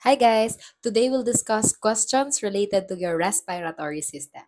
Hi guys! Today we'll discuss questions related to your respiratory system.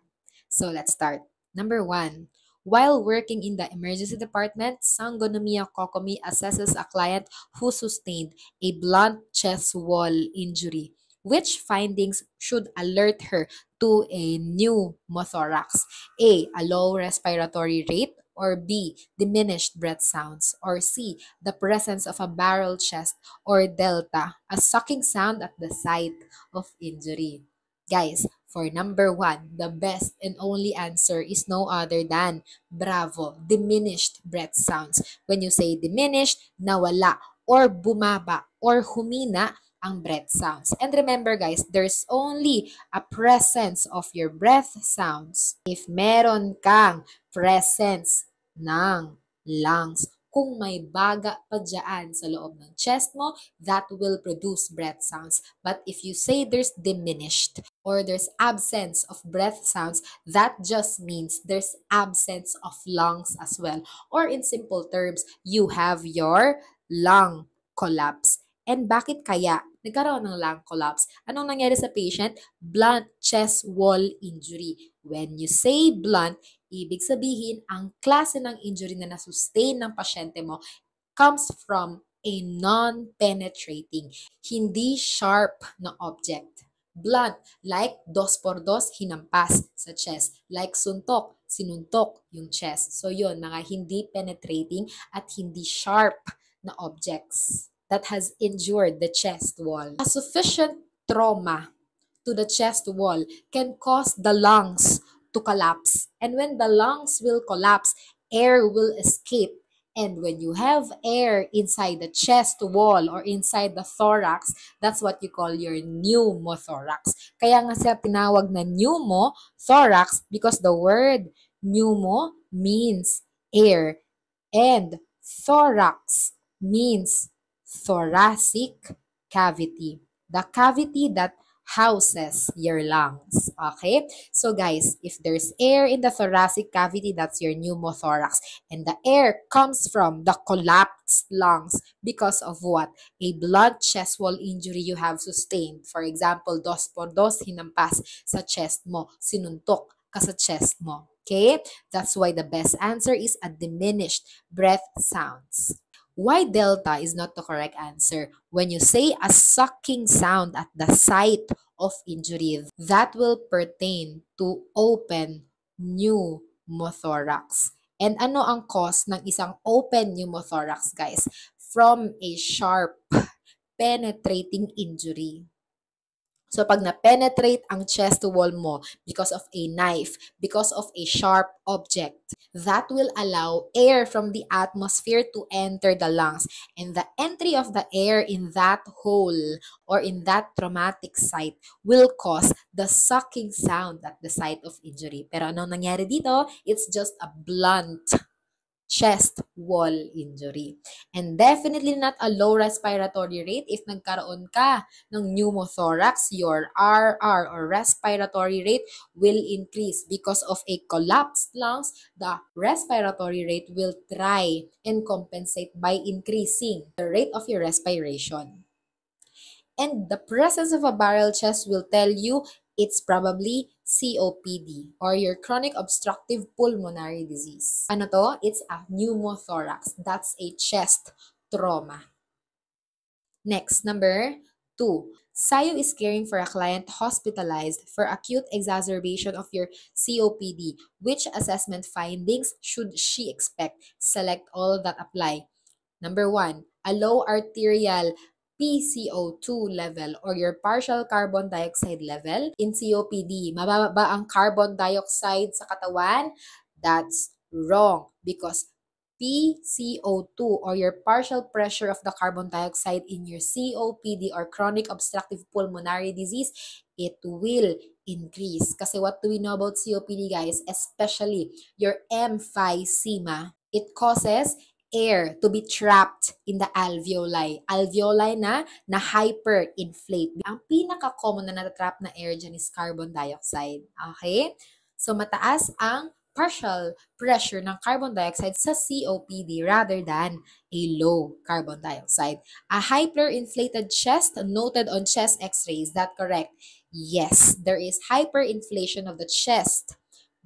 So let's start. Number 1. While working in the emergency department, Sangonomiya Kokomi assesses a client who sustained a blunt chest wall injury. Which findings should alert her to a pneumothorax? A low respiratory rate, or B, diminished breath sounds, or C, the presence of a barrel chest, or delta, a sucking sound at the site of injury. Guys, for number 1, the best and only answer is no other than bravo, diminished breath sounds. When you say diminished, nawala, or bumaba, or humina ang breath sounds. And remember guys, there's only a presence of your breath sounds if meron kang presence ng lungs. Kung may baga pa dyan sa loob ng chest mo, that will produce breath sounds. But if you say there's diminished or there's absence of breath sounds, that just means there's absence of lungs as well. Or in simple terms, you have your lung collapse. And bakit kaya nagkaroon ng lung collapse? Anong nangyari sa patient? Blunt chest wall injury. When you say blunt, ibig sabihin, ang klase ng injury na nasustain ng pasyente mo comes from a non-penetrating, hindi sharp na object. Blunt, like dos por dos, hinampas sa chest. Like suntok, sinuntok yung chest. So yun, mga hindi penetrating at hindi sharp na objects that has injured the chest wall. A sufficient trauma to the chest wall can cause the lungs to collapse. And when the lungs will collapse, air will escape. And when you have air inside the chest wall or inside the thorax, that's what you call your pneumothorax. Kaya nga siya tinawag na pneumothorax because the word pneumo means air and thorax means thoracic cavity. The cavity that houses your lungs. Okay? So guys, if there's air in the thoracic cavity, that's your pneumothorax. And the air comes from the collapsed lungs because of what? A blunt chest wall injury you have sustained. For example, dos por dos, hinampas sa chest mo, sinuntok ka sa chest mo. Okay? That's why the best answer is a diminished breath sounds. Why delta is not the correct answer? When you say a sucking sound at the site of injury, that will pertain to open pneumothorax. And ano ang cause ng isang open pneumothorax, guys? From a sharp, penetrating injury. So, pag na-penetrate ang chest wall mo because of a knife, because of a sharp object, that will allow air from the atmosphere to enter the lungs. And the entry of the air in that hole or in that traumatic site will cause the sucking sound at the site of injury. Pero anong nangyari dito? It's just a blunt chest wall injury. And definitely not a low respiratory rate. If nagkaroon ka ng pneumothorax, your RR or respiratory rate will increase because of a collapsed lungs. The respiratory rate will try and compensate by increasing the rate of your respiration. And the presence of a barrel chest will tell you it's probably COPD or your chronic obstructive pulmonary disease. Ano to? It's a pneumothorax. That's a chest trauma. Next, number 2. Sayo is caring for a client hospitalized for acute exacerbation of your COPD. Which assessment findings should she expect? Select all that apply. Number 1, a low arterial PCO2 level or your partial carbon dioxide level in COPD. Mababa ba ang carbon dioxide sa katawan? That's wrong because PCO2 or your partial pressure of the carbon dioxide in your COPD or chronic obstructive pulmonary disease, it will increase. Kasi what do we know about COPD, guys? Especially your emphysema. It causes air to be trapped in the alveoli. Alveoli na hyperinflate. Ang pinaka-common na natatrap na air dyan is carbon dioxide. Okay? So, mataas ang partial pressure ng carbon dioxide sa COPD rather than a low carbon dioxide. A hyperinflated chest noted on chest x-ray. Is that correct? Yes, there is hyperinflation of the chest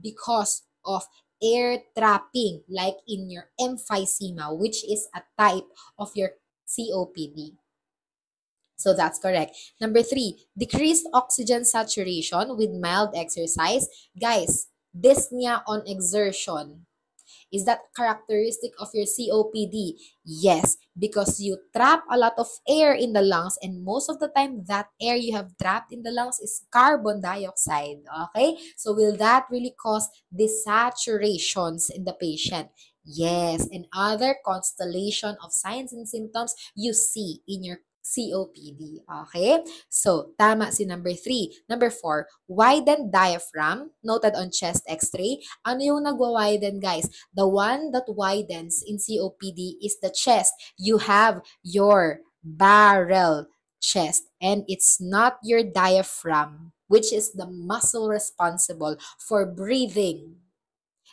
because of air trapping like in your emphysema, which is a type of your COPD. So that's correct. Number 3, decreased oxygen saturation with mild exercise. Guys, dyspnea on exertion. Is that characteristic of your COPD? Yes, because you trap a lot of air in the lungs, and most of the time that air you have trapped in the lungs is carbon dioxide. Okay? So will that really cause desaturations in the patient? Yes, and other constellation of signs and symptoms you see in your COPD. Okay? So, tama si number 3. Number 4, widened diaphragm, noted on chest x-ray. Ano yung nagwa-widen, guys? The one that widens in COPD is the chest. You have your barrel chest, and it's not your diaphragm, which is the muscle responsible for breathing,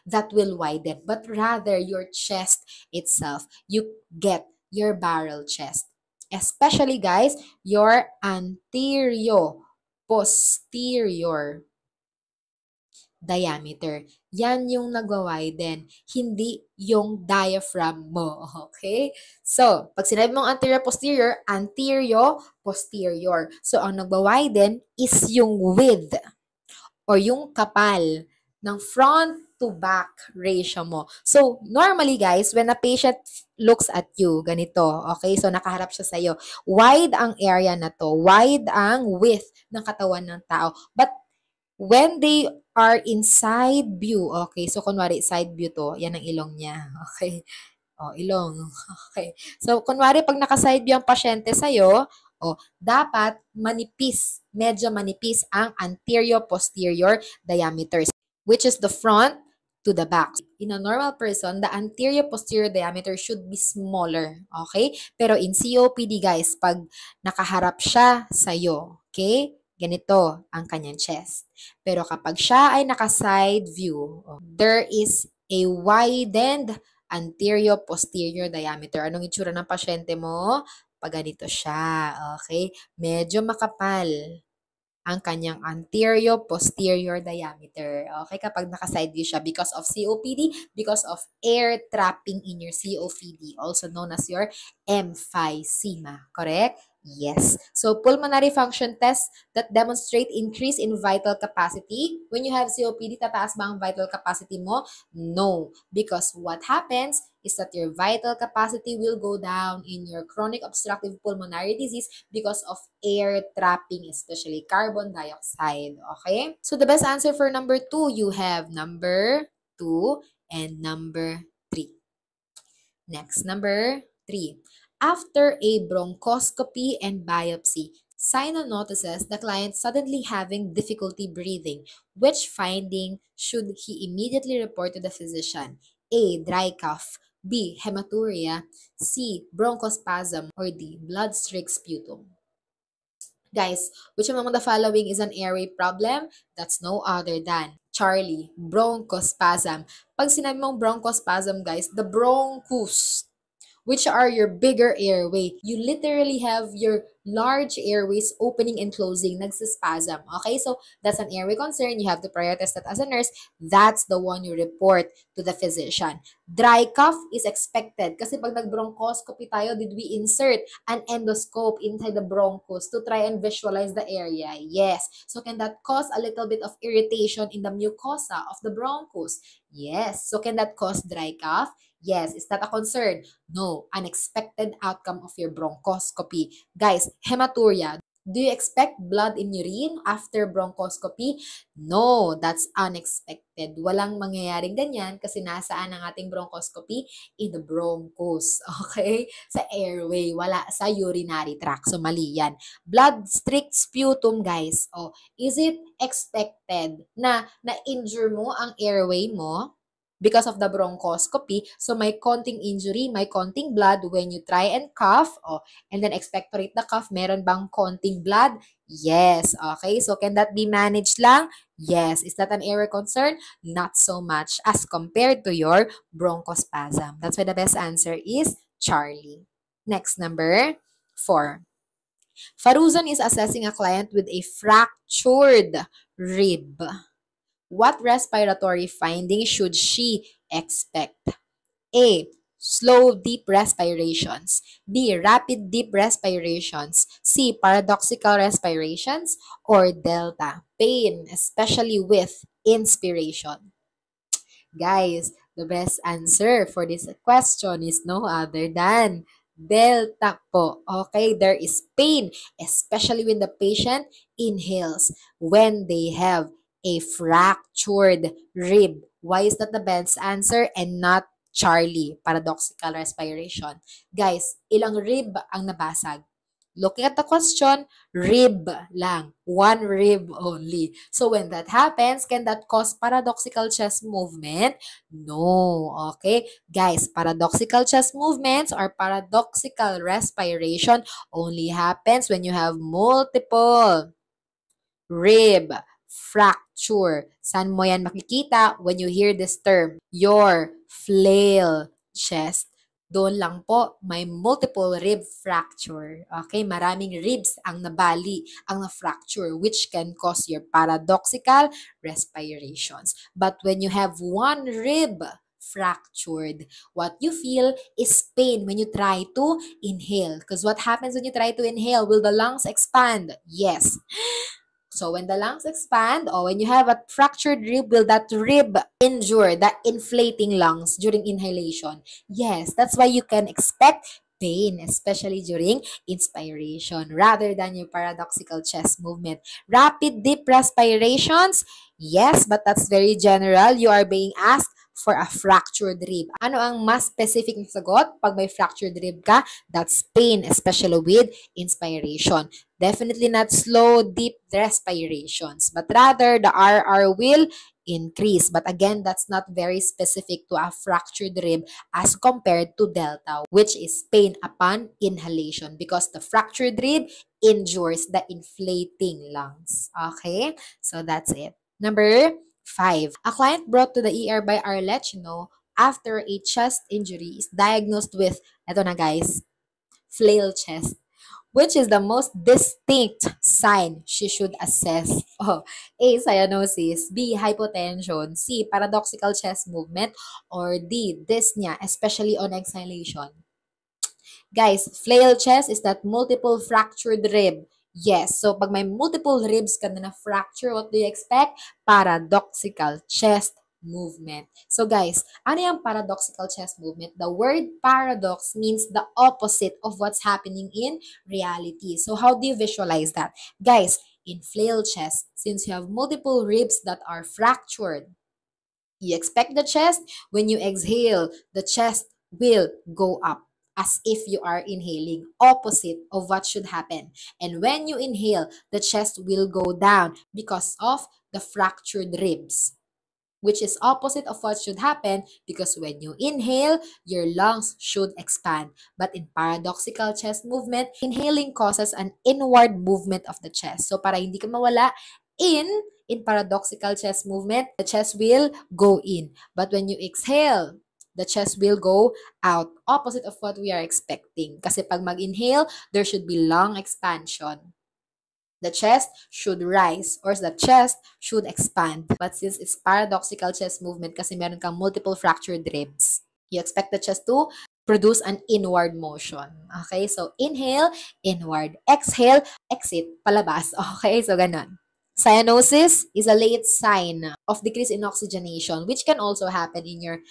that will widen, but rather your chest itself. You get your barrel chest. Especially, guys, your anterior posterior diameter. Yan yung nagwa-widen, hindi yung diaphragm mo. Okay? So, pag sinabi mong anterior, posterior. So, ang nagwa-widen is yung width or yung kapal ng front to back ratio mo. So, normally guys, when a patient looks at you, ganito, okay? So, nakaharap siya sa'yo. Wide ang area na to. Wide ang width ng katawan ng tao. But, when they are in side view, okay? So, kunwari, side view to, yan ang ilong niya, okay? O, ilong, okay? So, kunwari, pag naka-side view ang pasyente sa'yo, dapat manipis, medyo manipis ang anterior-posterior diameters, which is the front to the back. In a normal person, the anterior-posterior diameter should be smaller, okay? Pero in COPD, guys, pag nakaharap siya sa'yo, okay? Ganito ang kanyang chest. Pero kapag siya ay naka-side view, there is a widened anterior-posterior diameter. Anong itsura ng pasyente mo? Pag ganito siya, okay? Medyo makapal ang kanyang anterior-posterior diameter. Okay? Kapag naka-side view siya because of COPD, because of air trapping in your COPD, also known as your emphysema. Correct? Yes. So, pulmonary function tests that demonstrate increase in vital capacity. When you have COPD, tataas ba ang vital capacity mo? No. Because what happens is that your vital capacity will go down in your chronic obstructive pulmonary disease because of air trapping, especially carbon dioxide. Okay? So, the best answer for number 2, you have number 2 and number 3. Next, number 3. After a bronchoscopy and biopsy, Sino notices the client suddenly having difficulty breathing. Which finding should he immediately report to the physician? A. Dry cough. B. Hematuria. C. Bronchospasm. Or D. Blood-streaked sputum. Guys, which among the following is an airway problem? That's no other than Charlie, bronchospasm. Pag sinabi mong bronchospasm, guys, the bronchus, which are your bigger airway. You literally have your large airways opening and closing, nagsispasm. Okay, so that's an airway concern. You have to prioritize that as a nurse. That's the one you report to the physician. Dry cough is expected kasi pag nag-bronchoscopy tayo, did we insert an endoscope inside the bronchus to try and visualize the area? Yes. So can that cause a little bit of irritation in the mucosa of the bronchus? Yes. So can that cause dry cough? Yes. Is that a concern? No. Unexpected outcome of your bronchoscopy. Guys, hematuria. Do you expect blood in urine after bronchoscopy? No, that's unexpected. Walang mangyayaring ganyan kasi nasaan ang ating bronchoscopy? In the bronchus. Okay? Sa airway. Wala sa urinary tract. So, mali yan. Blood-streaked sputum, guys. Is it expected na na-injure mo ang airway mo? because of the bronchoscopy. So may konting injury, may konting blood when you try and cough, and then expectorate the cough, meron bang konting blood? Yes. Okay, so can that be managed lang? Yes. Is that an area concern? Not so much as compared to your bronchospasm. That's why the best answer is Charlie. Next, number 4. Faruzan is assessing a client with a fractured rib. What respiratory findings should she expect? A. Slow deep respirations. B. Rapid deep respirations. C. Paradoxical respirations. Or delta. Pain, especially with inspiration. Guys, the best answer for this question is no other than delta po. Okay, there is pain, especially when the patient inhales when they have a fractured rib. Why is that the best answer and not Charlie, paradoxical respiration? Guys, ilang rib ang nabasag? Looking at the question, rib lang. One rib only. So when that happens, can that cause paradoxical chest movement? No. Okay? Guys, paradoxical chest movements or paradoxical respiration only happens when you have multiple rib fracture. Saan mo yan makikita when you hear this term? Your flail chest. Doon lang po, may multiple rib fracture. Okay, maraming ribs ang nabali, ang na-fracture, which can cause your paradoxical respirations. But when you have one rib fractured, what you feel is pain when you try to inhale. Because what happens when you try to inhale? Will the lungs expand? Yes. So when the lungs expand or when you have a fractured rib, will that rib injure the inflating lungs during inhalation? Yes, that's why you can expect pain, especially during inspiration, rather than your paradoxical chest movement. Rapid deep respirations, yes, but that's very general. You are being asked for a fractured rib. Ano ang mas specific na sagot pag may fractured rib ka? That's pain, especially with inspiration. Definitely not slow, deep respirations, but rather the RR will increase. But again, that's not very specific to a fractured rib as compared to delta, which is pain upon inhalation because the fractured rib injures the inflating lungs. Okay, so that's it. Number 5. A client brought to the ER by our after a chest injury is diagnosed with, eto na guys, flail chest. Which is the most distinct sign she should assess? A. Cyanosis. B. Hypotension. C. Paradoxical chest movement. Or D. Dyspnea, especially on exhalation. Guys, flail chest is that multiple fractured rib. Yes, so pag may multiple ribs ka na fracture, what do you expect? Paradoxical chest movement. So guys, ano yung paradoxical chest movement? The word paradox means the opposite of what's happening in reality. So how do you visualize that? Guys, in flail chest, since you have multiple ribs that are fractured, you expect the chest, when you exhale, the chest will go up as if you are inhaling, opposite of what should happen. And when you inhale, the chest will go down because of the fractured ribs, which is opposite of what should happen because when you inhale, your lungs should expand. But in paradoxical chest movement, inhaling causes an inward movement of the chest. So para hindi ka mawala in paradoxical chest movement, the chest will go in. But when you exhale, the chest will go out, opposite of what we are expecting. Kasi pag mag-inhale, there should be lung expansion. The chest should rise or the chest should expand. But since it's paradoxical chest movement kasi meron kang multiple fractured ribs, you expect the chest to produce an inward motion. Okay? So, inhale, inward. Exhale, exit, palabas. Okay? So, ganon. Cyanosis is a late sign of decrease in oxygenation, which can also happen in your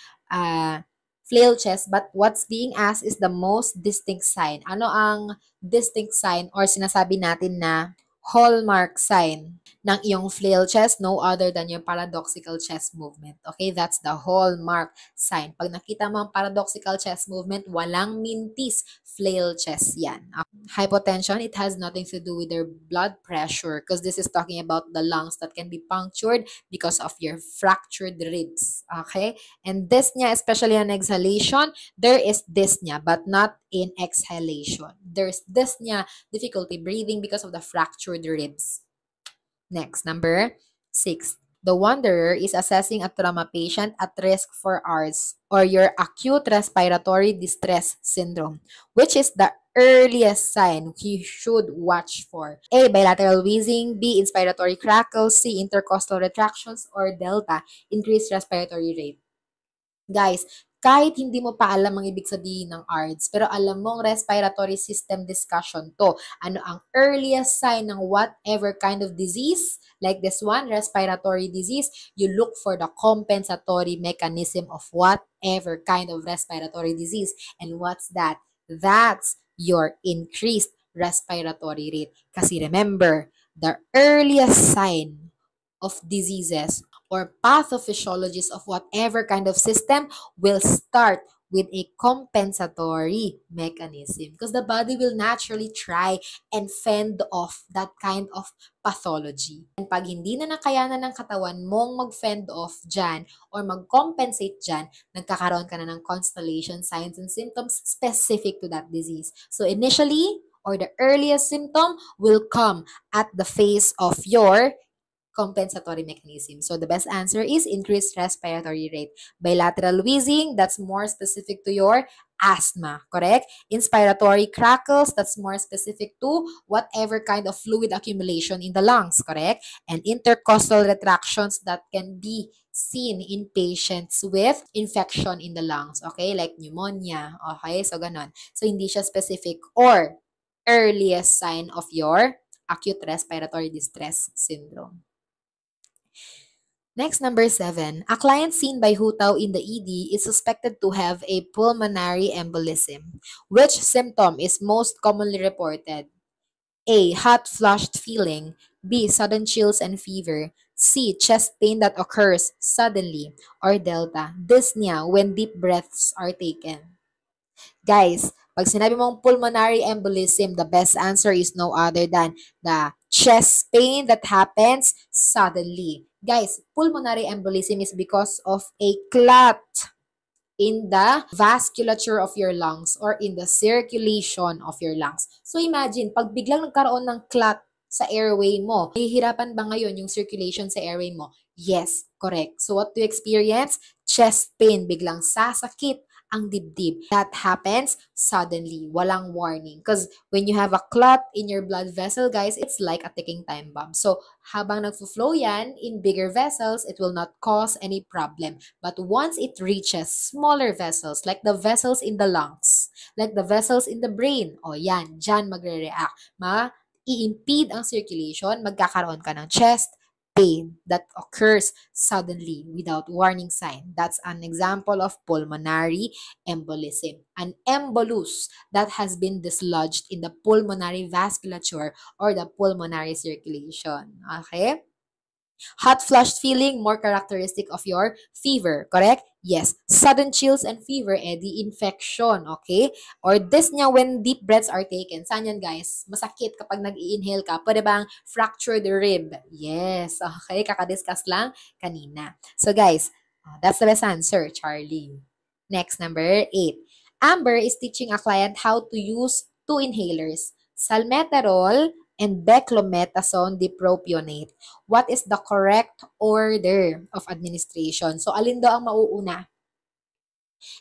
flail chest. But what's being asked is the most distinct sign. Ano ang distinct sign or sinasabi natin na hallmark sign ng iyong flail chest, no other than yung paradoxical chest movement. Okay, that's the hallmark sign. Pag nakita mo ang paradoxical chest movement, walang mintis, flail chest yan. Hypotension, it has nothing to do with your blood pressure because this is talking about the lungs that can be punctured because of your fractured ribs. Okay, and dyspnea, especially on exhalation, there is dyspnea, but not in exhalation. There's dyspnea, difficulty breathing because of the fractured ribs. Next, number 6. The wanderer is assessing a trauma patient at risk for ARDS or your acute respiratory distress syndrome, which is the earliest sign you should watch for. A. Bilateral wheezing. B. Inspiratory crackles. C. Intercostal retractions. Or delta. Increased respiratory rate. Guys, kahit hindi mo pa alam ang ibig sabihin ng ARDS, pero alam mong respiratory system discussion to. Ano ang earliest sign ng whatever kind of disease? Like this one, respiratory disease, you look for the compensatory mechanism of whatever kind of respiratory disease. And what's that? That's your increased respiratory rate. Kasi remember, the earliest sign of diseases or pathophysiologies of whatever kind of system will start with a compensatory mechanism because the body will naturally try and fend off that kind of pathology. And pag hindi na nakayanan ng katawan mong mag-fend off dyan or mag-compensate dyan, nagkakaroon ka na ng constellation signs and symptoms specific to that disease. So initially, or the earliest symptom will come at the phase of your compensatory mechanism. So the best answer is increased respiratory rate. Bilateral wheezing, that's more specific to your asthma, correct? Inspiratory crackles, that's more specific to whatever kind of fluid accumulation in the lungs, correct? And intercostal retractions that can be seen in patients with infection in the lungs, okay? Like pneumonia, okay? So ganon. So hindi siya specific or earliest sign of your acute respiratory distress syndrome. Next, number 7. A client seen by Hutao in the ED is suspected to have a pulmonary embolism. Which symptom is most commonly reported? A. Hot flushed feeling. B. Sudden chills and fever. C. Chest pain that occurs suddenly. Or delta. Dyspnea when deep breaths are taken. Guys, pag sinabi mong pulmonary embolism, the best answer is no other than the chest pain that happens suddenly. Guys, pulmonary embolism is because of a clot in the vasculature of your lungs or in the circulation of your lungs. So imagine, pag biglang nagkaroon ng clot sa airway mo, nahihirapan ba ngayon yung circulation sa airway mo? Yes, correct. So what do you experience? Chest pain, biglang sasakit ang dibdib. That happens suddenly, walang warning. Because when you have a clot in your blood vessel, guys, it's like a ticking time bomb. So habang nagfo-flow yan in bigger vessels, it will not cause any problem. But once it reaches smaller vessels, like the vessels in the lungs, like the vessels in the brain, o yan, dyan magre-react. I-impede ang circulation, magkakaroon ka ng chest pain that occurs suddenly without warning sign. That's an example of pulmonary embolism. An embolus that has been dislodged in the pulmonary vasculature or the pulmonary circulation. Okay? Hot flushed feeling, more characteristic of your fever, correct? Yes. Sudden chills and fever, the infection, okay? Or dyspnea when deep breaths are taken. Saan yan, guys? Masakit kapag nag-i-inhale ka. Pwede bang fractured rib? Yes. Okay, kakadiscuss lang kanina. So, guys, that's the best answer, Charlie. Next, number 8. Amber is teaching a client how to use 2 inhalers, salmeterol and beclomethasone dipropionate. What is the correct order of administration? So, alin daw ang mauuna?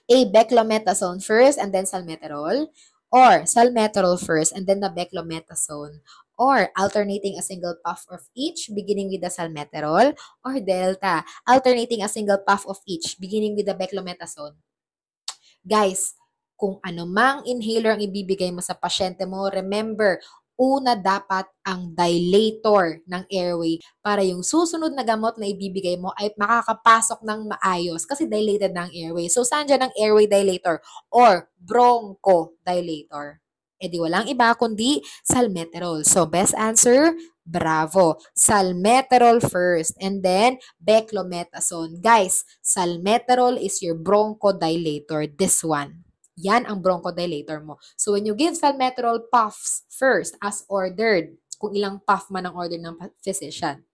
A. Beclomethasone first and then salmeterol. Or salmeterol first and then the beclomethasone. Or alternating a single puff of each beginning with the salmeterol. Or delta, alternating a single puff of each beginning with the beclomethasone. Guys, kung ano mang inhaler ang ibibigay mo sa pasyente mo, remember, una dapat ang dilator ng airway para yung susunod na gamot na ibibigay mo ay makakapasok ng maayos kasi dilated ng airway. So, saan dyan ang airway dilator or bronchodilator? E di walang iba kundi salmeterol. So, best answer, Bravo. Salmeterol first and then beclometasone. Guys, salmeterol is your bronchodilator. This one. Yan ang bronchodilator mo. So when you give salmeterol puffs first as ordered, kung ilang puff man ang order ng physician,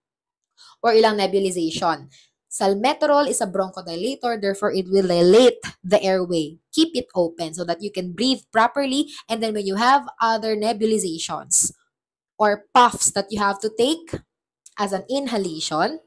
or ilang nebulization. Salmeterol is a bronchodilator, therefore it will dilate the airway. Keep it open so that you can breathe properly, and then when you have other nebulizations or puffs that you have to take as an inhalation,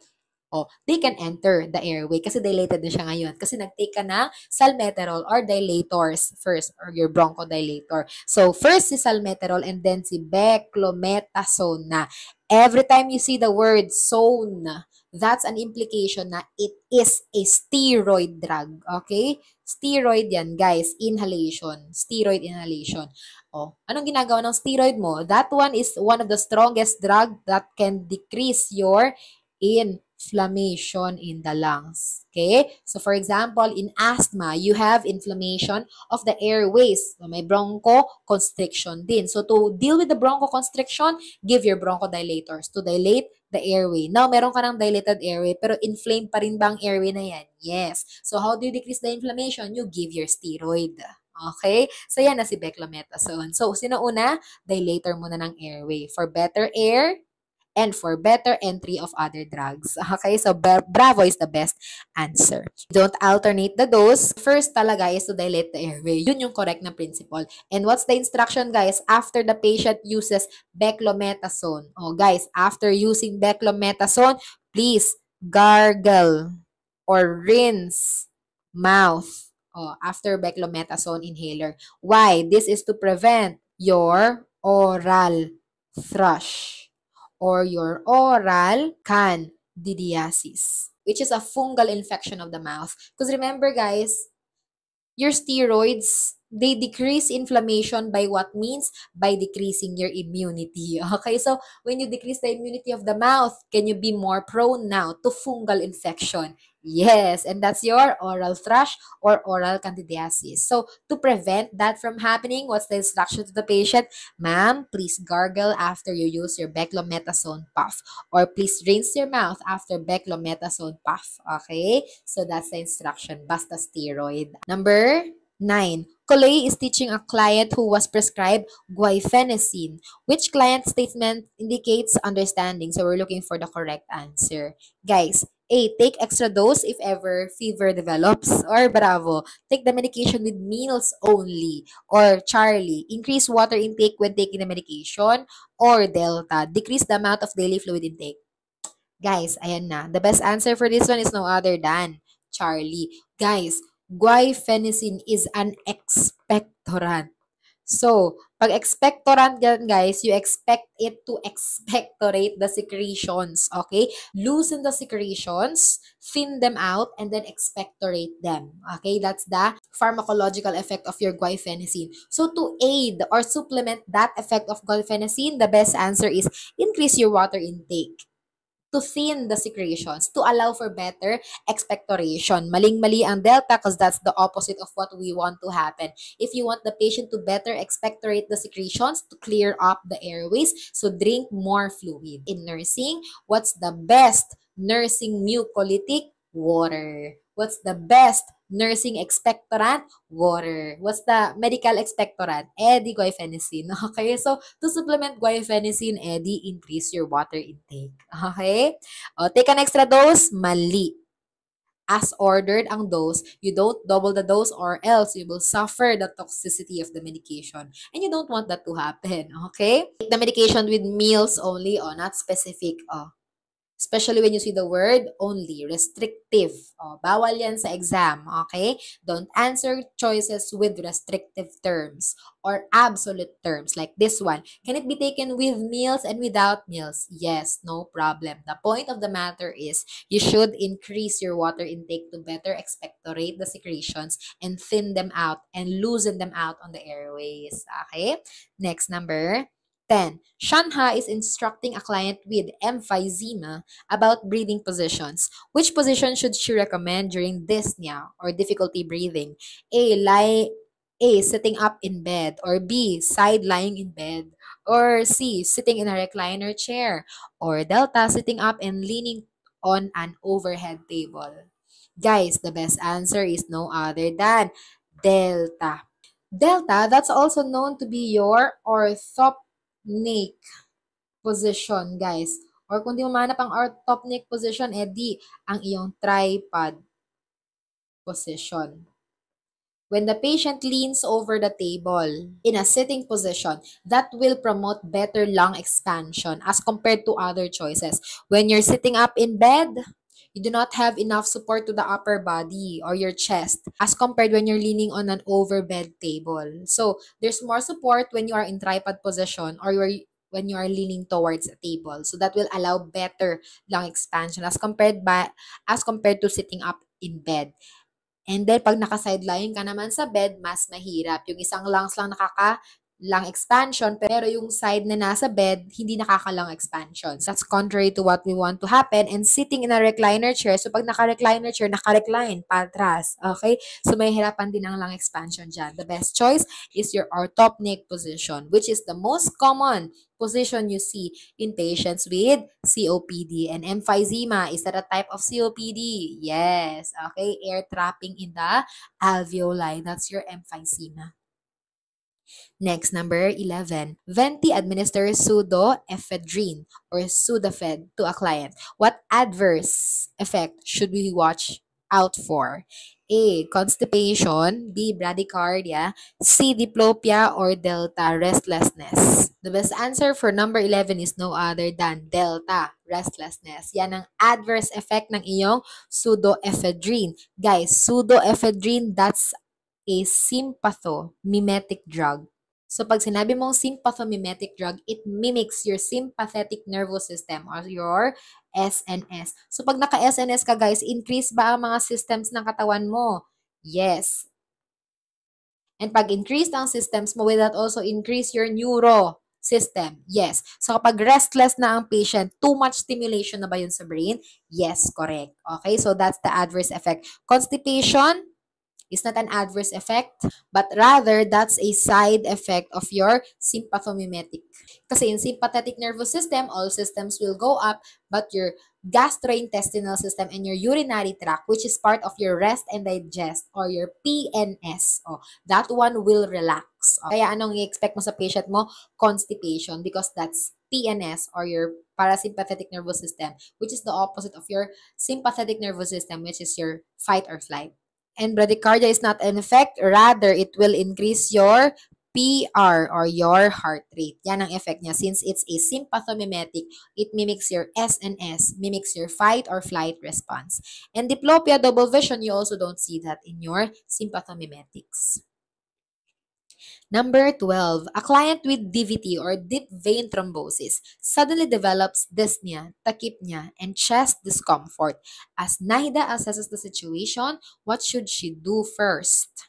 they can enter the airway kasi dilated na siya ngayon. Kasi nag-take ka na salmeterol or dilators first or your bronchodilator. So, first si salmeterol and then si beclometasone na. Every time you see the word zone, that's an implication na it is a steroid drug. Okay? Steroid yan, guys. Inhalation. Steroid inhalation. Anong ginagawa ng steroid mo? That one is one of the strongest drug that can decrease your inflammation in the lungs. Okay? So, for example, in asthma, you have inflammation of the airways. So, may bronchoconstriction din. So, to deal with the bronchoconstriction, give your bronchodilators to dilate the airway. Now, meron ka ng dilated airway, pero inflamed pa rin ba ang airway na yan? Yes. So, how do you decrease the inflammation? You give your steroid. Okay? So, yan na si beclometasone. So, sino una? Dilator muna ng airway for better air and for better entry of other drugs. Okay, so Bravo is the best answer. Don't alternate the dose. First talaga is to dilate the airway. Yun yung correct na principle. And what's the instruction, guys? After the patient uses beclometasone. Guys, after using beclometasone, please gargle or rinse mouth after beclometasone inhaler. Why? This is to prevent your oral thrush or your oral candidiasis, which is a fungal infection of the mouth. Because remember, guys, your steroids, they decrease inflammation by what means? By decreasing your immunity. Okay, so when you decrease the immunity of the mouth, can you be more prone now to fungal infection? Yes, and that's your oral thrush or oral candidiasis. So, to prevent that from happening, what's the instruction to the patient? Ma'am, please gargle after you use your beclometasone puff. Or please rinse your mouth after beclometasone puff. Okay? So, that's the instruction. Basta steroid. Number 9. Coley is teaching a client who was prescribed guaifenesin. Which client statement indicates understanding? So, we're looking for the correct answer. Guys, A. Take extra dose if ever fever develops. Or Bravo. Take the medication with meals only. Or Charlie. Increase water intake when taking the medication. Or Delta. Decrease the amount of daily fluid intake. Guys, ayan na. The best answer for this one is no other than Charlie. Guys, guaifenesin is an expectorant. So, pag expectorant yan, guys, you expect it to expectorate the secretions, okay? Loosen the secretions, thin them out, and then expectorate them, okay? That's the pharmacological effect of your guaifenesin. So, to aid or supplement that effect of guaifenesin, the best answer is increase your water intake to thin the secretions, to allow for better expectoration. Maling-mali ang delta because that's the opposite of what we want to happen. If you want the patient to better expectorate the secretions, to clear up the airways, so drink more fluid. In nursing, what's the best nursing mucolytic? Water. What's the best nursing expectorant? Water. What's the medical expectorant? Guaifenesin. Okay, so to supplement guaifenesin, increase your water intake. Okay? Take an extra dose, mali. As ordered ang dose, you don't double the dose or else you will suffer the toxicity of the medication. And you don't want that to happen. Okay? Take the medication with meals only, not specific. Especially when you see the word only, restrictive. Bawal yan sa exam, okay? Don't answer choices with restrictive terms or absolute terms like this one. Can it be taken with meals and without meals? Yes, no problem. The point of the matter is you should increase your water intake to better expectorate the secretions and thin them out and loosen them out on the airways, okay? Next, number 10. Shanha is instructing a client with emphysema about breathing positions. Which position should she recommend during dyspnea or difficulty breathing? A. Sitting up in bed. Or B. Side lying in bed. Or C, sitting in a recliner chair. Or delta, sitting up and leaning on an overhead table. Guys, the best answer is no other than delta. Delta, that's also known to be your orthopneic position, guys. Or kung di mo manap ang orthopneic position, edi ang iyong tripod position. When the patient leans over the table in a sitting position, that will promote better lung expansion as compared to other choices. When you're sitting up in bed, you do not have enough support to the upper body or your chest as compared when you're leaning on an overbed table. So, there's more support when you are in tripod position or when you are leaning towards a table. So that will allow better lung expansion as compared to sitting up in bed. And then, pag naka-sideline ka naman sa bed, mas mahirap. Yung isang lungs lang lung expansion, pero yung side na nasa bed, hindi nakaka-lung expansion. So, that's contrary to what we want to happen. And sitting in a recliner chair, so pag naka-recliner chair, naka-recline, patras. Okay? So, may hirapan din ang lung expansion dyan. The best choice is your orthopneic position, which is the most common position you see in patients with COPD. And emphysema, is that a type of COPD? Yes. Okay. Air trapping in the alveoli. That's your emphysema. Next, number 11. Venti administers pseudoephedrine or Sudafed to a client. What adverse effect should we watch out for? A. Constipation. B. Bradycardia. C. Diplopia. Or delta. Restlessness. The best answer for number 11 is no other than delta. Restlessness. Yan ang adverse effect ng iyong pseudoephedrine. Guys, pseudoephedrine, that's a sympathomimetic drug. So, pag sinabi mong sympathomimetic drug, it mimics your sympathetic nervous system or your SNS. So, pag naka-SNS ka, guys, increase ba ang mga systems ng katawan mo? Yes. And pag increase ang systems mo, will that also increase your neuro system? Yes. So, kapag restless na ang patient, too much stimulation na ba yun sa brain? Yes, correct. Okay, so that's the adverse effect. Constipation is not an adverse effect, but rather that's a side effect of your sympathomimetic. Kasi in sympathetic nervous system, all systems will go up, but your gastrointestinal system and your urinary tract, which is part of your rest and digest or your PNS, that one will relax. Kaya anong i-expect mo sa patient mo? Constipation, because that's PNS or your parasympathetic nervous system, which is the opposite of your sympathetic nervous system, which is your fight or flight. And bradycardia is not an effect, rather it will increase your PR or your heart rate. Yan ang effect niya. Since it's a sympathomimetic, it mimics your SNS, mimics your fight or flight response. And diplopia, double vision, you also don't see that in your sympathomimetics. Number 12, a client with DVT or deep vein thrombosis suddenly develops dyspnea, tachypnea, and chest discomfort. As NAHIDA assesses the situation, what should she do first?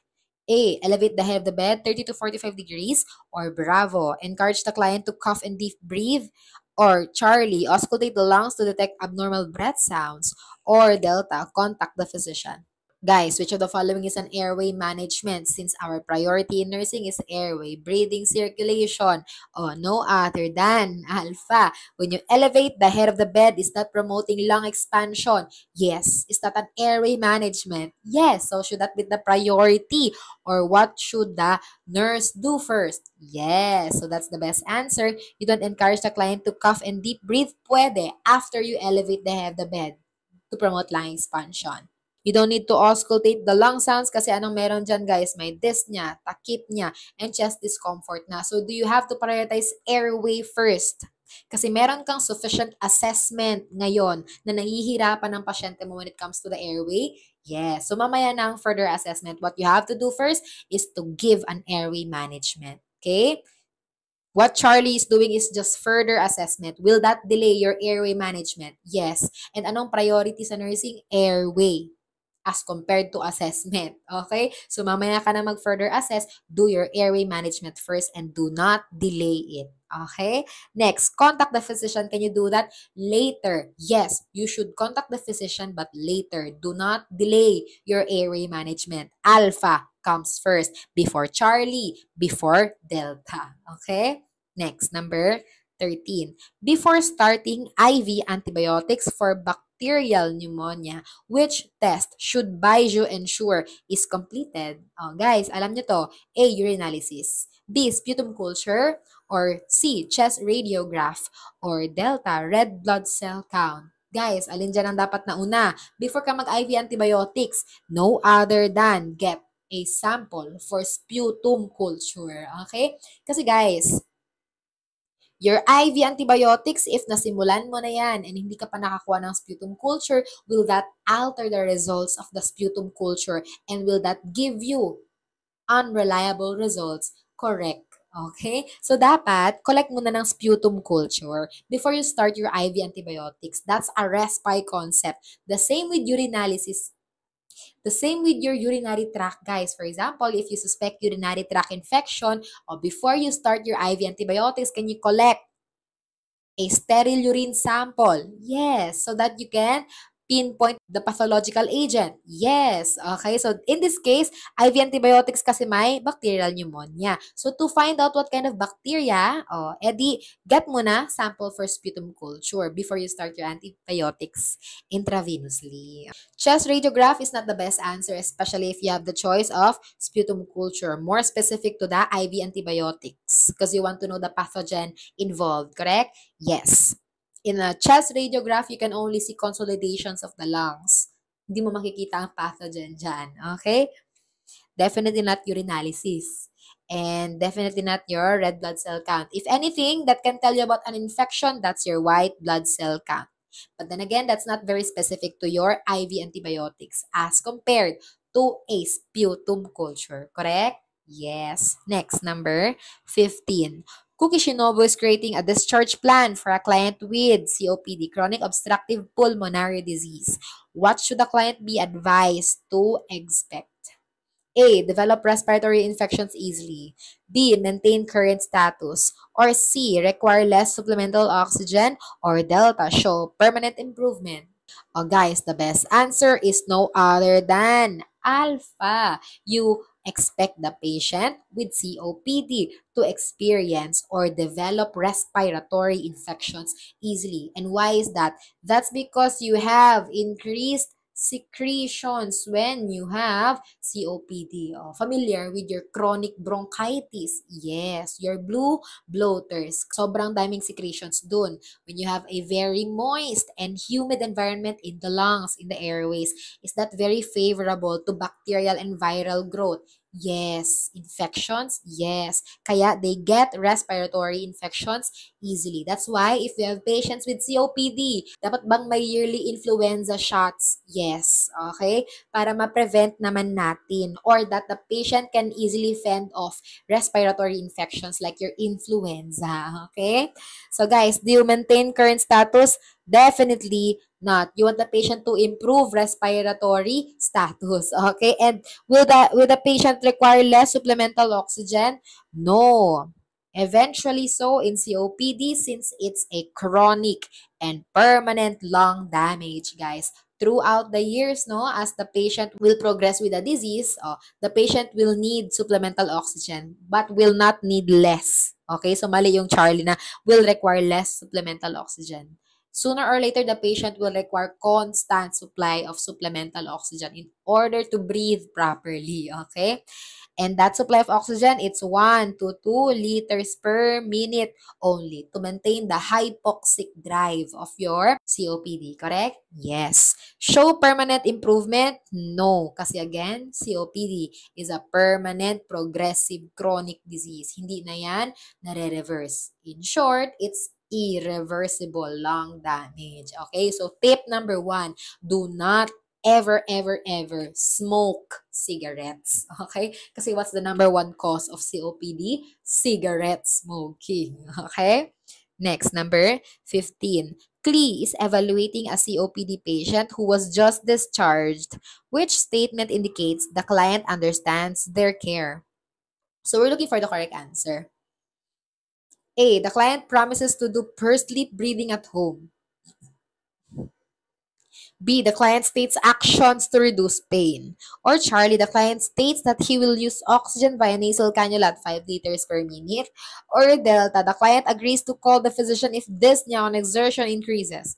A. Elevate the head of the bed 30 to 45 degrees. Or bravo, encourage the client to cough and deep breathe. Or Charlie, auscultate the lungs to detect abnormal breath sounds. Or Delta, contact the physician. Guys, which of the following is an airway management since our priority in nursing is airway, breathing, circulation? No other than Alpha. When you elevate the head of the bed, is that promoting lung expansion? Yes. Is that an airway management? Yes. So should that be the priority? Or what should the nurse do first? Yes. So that's the best answer. You don't encourage the client to cough and deep breathe. Pwede after you elevate the head of the bed to promote lung expansion. You don't need to auscultate the lung sounds kasi anong meron dyan, guys? May dyspnea, tachypnea, and chest discomfort na. So, do you have to prioritize airway first? Kasi meron kang sufficient assessment ngayon na nahihirapan ng pasyente mo when it comes to the airway? Yes. So, mamaya na ang further assessment. What you have to do first is to give an airway management. Okay? What Charlie is doing is just further assessment. Will that delay your airway management? Yes. And anong priority sa nursing? Airway as compared to assessment. Okay? So, mamaya ka na mag-further assess, do your airway management first and do not delay it. Okay? Next, contact the physician. Can you do that? Later. Yes, you should contact the physician, but later. Do not delay your airway management. Alpha comes first before Charlie, before Delta. Okay? Next, number 13. Before starting IV antibiotics for bacterial pneumonia, which test should Baijiu ensure is completed? Oh, guys, alam nyo to. A. Urinalysis. B. Sputum culture. Or C. Chest radiograph. Or Delta. Red blood cell count. Guys, alin dyan ang dapat na una? Before ka mag-IV antibiotics, no other than get a sample for sputum culture. Okay? Kasi guys, your IV antibiotics, if nasimulan mo na yan and hindi ka pa nakakuha ng sputum culture, will that alter the results of the sputum culture and will that give you unreliable results? Correct. Okay? So, dapat, collect muna ng sputum culture before you start your IV antibiotics. That's a RESPI concept. The same with urinalysis. The same with your urinary tract, guys. For example, if you suspect urinary tract infection, or before you start your IV antibiotics, can you collect a sterile urine sample? Yes, so that you can pinpoint the pathological agent. Yes, okay. So in this case, IV antibiotics kasi may bacterial pneumonia. So to find out what kind of bacteria, edi get muna sample for sputum culture before you start your antibiotics intravenously. Chest radiograph is not the best answer, especially if you have the choice of sputum culture. More specific to the IV antibiotics because you want to know the pathogen involved, correct? Yes. In a chest radiograph, you can only see consolidations of the lungs. Hindi mo makikita ang pathogen dyan. Okay? Definitely not urinalysis. And definitely not your red blood cell count. If anything that can tell you about an infection, that's your white blood cell count. But then again, that's not very specific to your IV antibiotics as compared to a sputum culture. Correct? Yes. Next, number 15. Cookie Shinobu is creating a discharge plan for a client with COPD, chronic obstructive pulmonary disease. What should the client be advised to expect? A. Develop respiratory infections easily. B. Maintain current status. Or C. Require less supplemental oxygen. Or Delta. Show permanent improvement. Oh, guys, the best answer is no other than Alpha. You expect the patient with COPD to experience or develop respiratory infections easily. And why is that? That's because you have increased secretions when you have COPD. Oh, familiar with your chronic bronchitis? Yes, your blue bloaters. Sobrang daming secretions dun. When you have a very moist and humid environment in the lungs, in the airways, is that very favorable to bacterial and viral growth? Yes. Infections? Yes. Kaya they get respiratory infections easily. That's why if you have patients with COPD, dapat bang may yearly influenza shots? Yes. Okay? Para ma-prevent naman natin or that the patient can easily fend off respiratory infections like your influenza. Okay? So guys, do you maintain current status? Definitely not. You want the patient to improve respiratory status. Okay? And will the patient require less supplemental oxygen? No. Eventually so in COPD since it's a chronic and permanent lung damage, guys. Throughout the years, no, as the patient will progress with the disease, the patient will need supplemental oxygen but will not need less. Okay, so mali yung Charlie na will require less supplemental oxygen. Sooner or later, the patient will require constant supply of supplemental oxygen in order to breathe properly. Okay? And that supply of oxygen, it's 1 to 2 liters per minute only to maintain the hypoxic drive of your COPD. Correct? Yes. Show permanent improvement? No. Kasi again, COPD is a permanent progressive chronic disease. Hindi na yan nare-reverse. In short, it's irreversible lung damage. Okay? So, tip number 1, do not ever smoke cigarettes. Okay? Kasi what's the number 1 cause of COPD? Cigarette smoking. Okay? Next, number 15. CLI is evaluating a COPD patient who was just discharged. Which statement indicates the client understands their care? So we're looking for the correct answer. A. The client promises to do pursed lip breathing at home. B, the client states actions to reduce pain. Or Charlie, the client states that he will use oxygen via nasal cannula at 5 liters per minute. Or Delta, the client agrees to call the physician if dyspnea on exertion increases.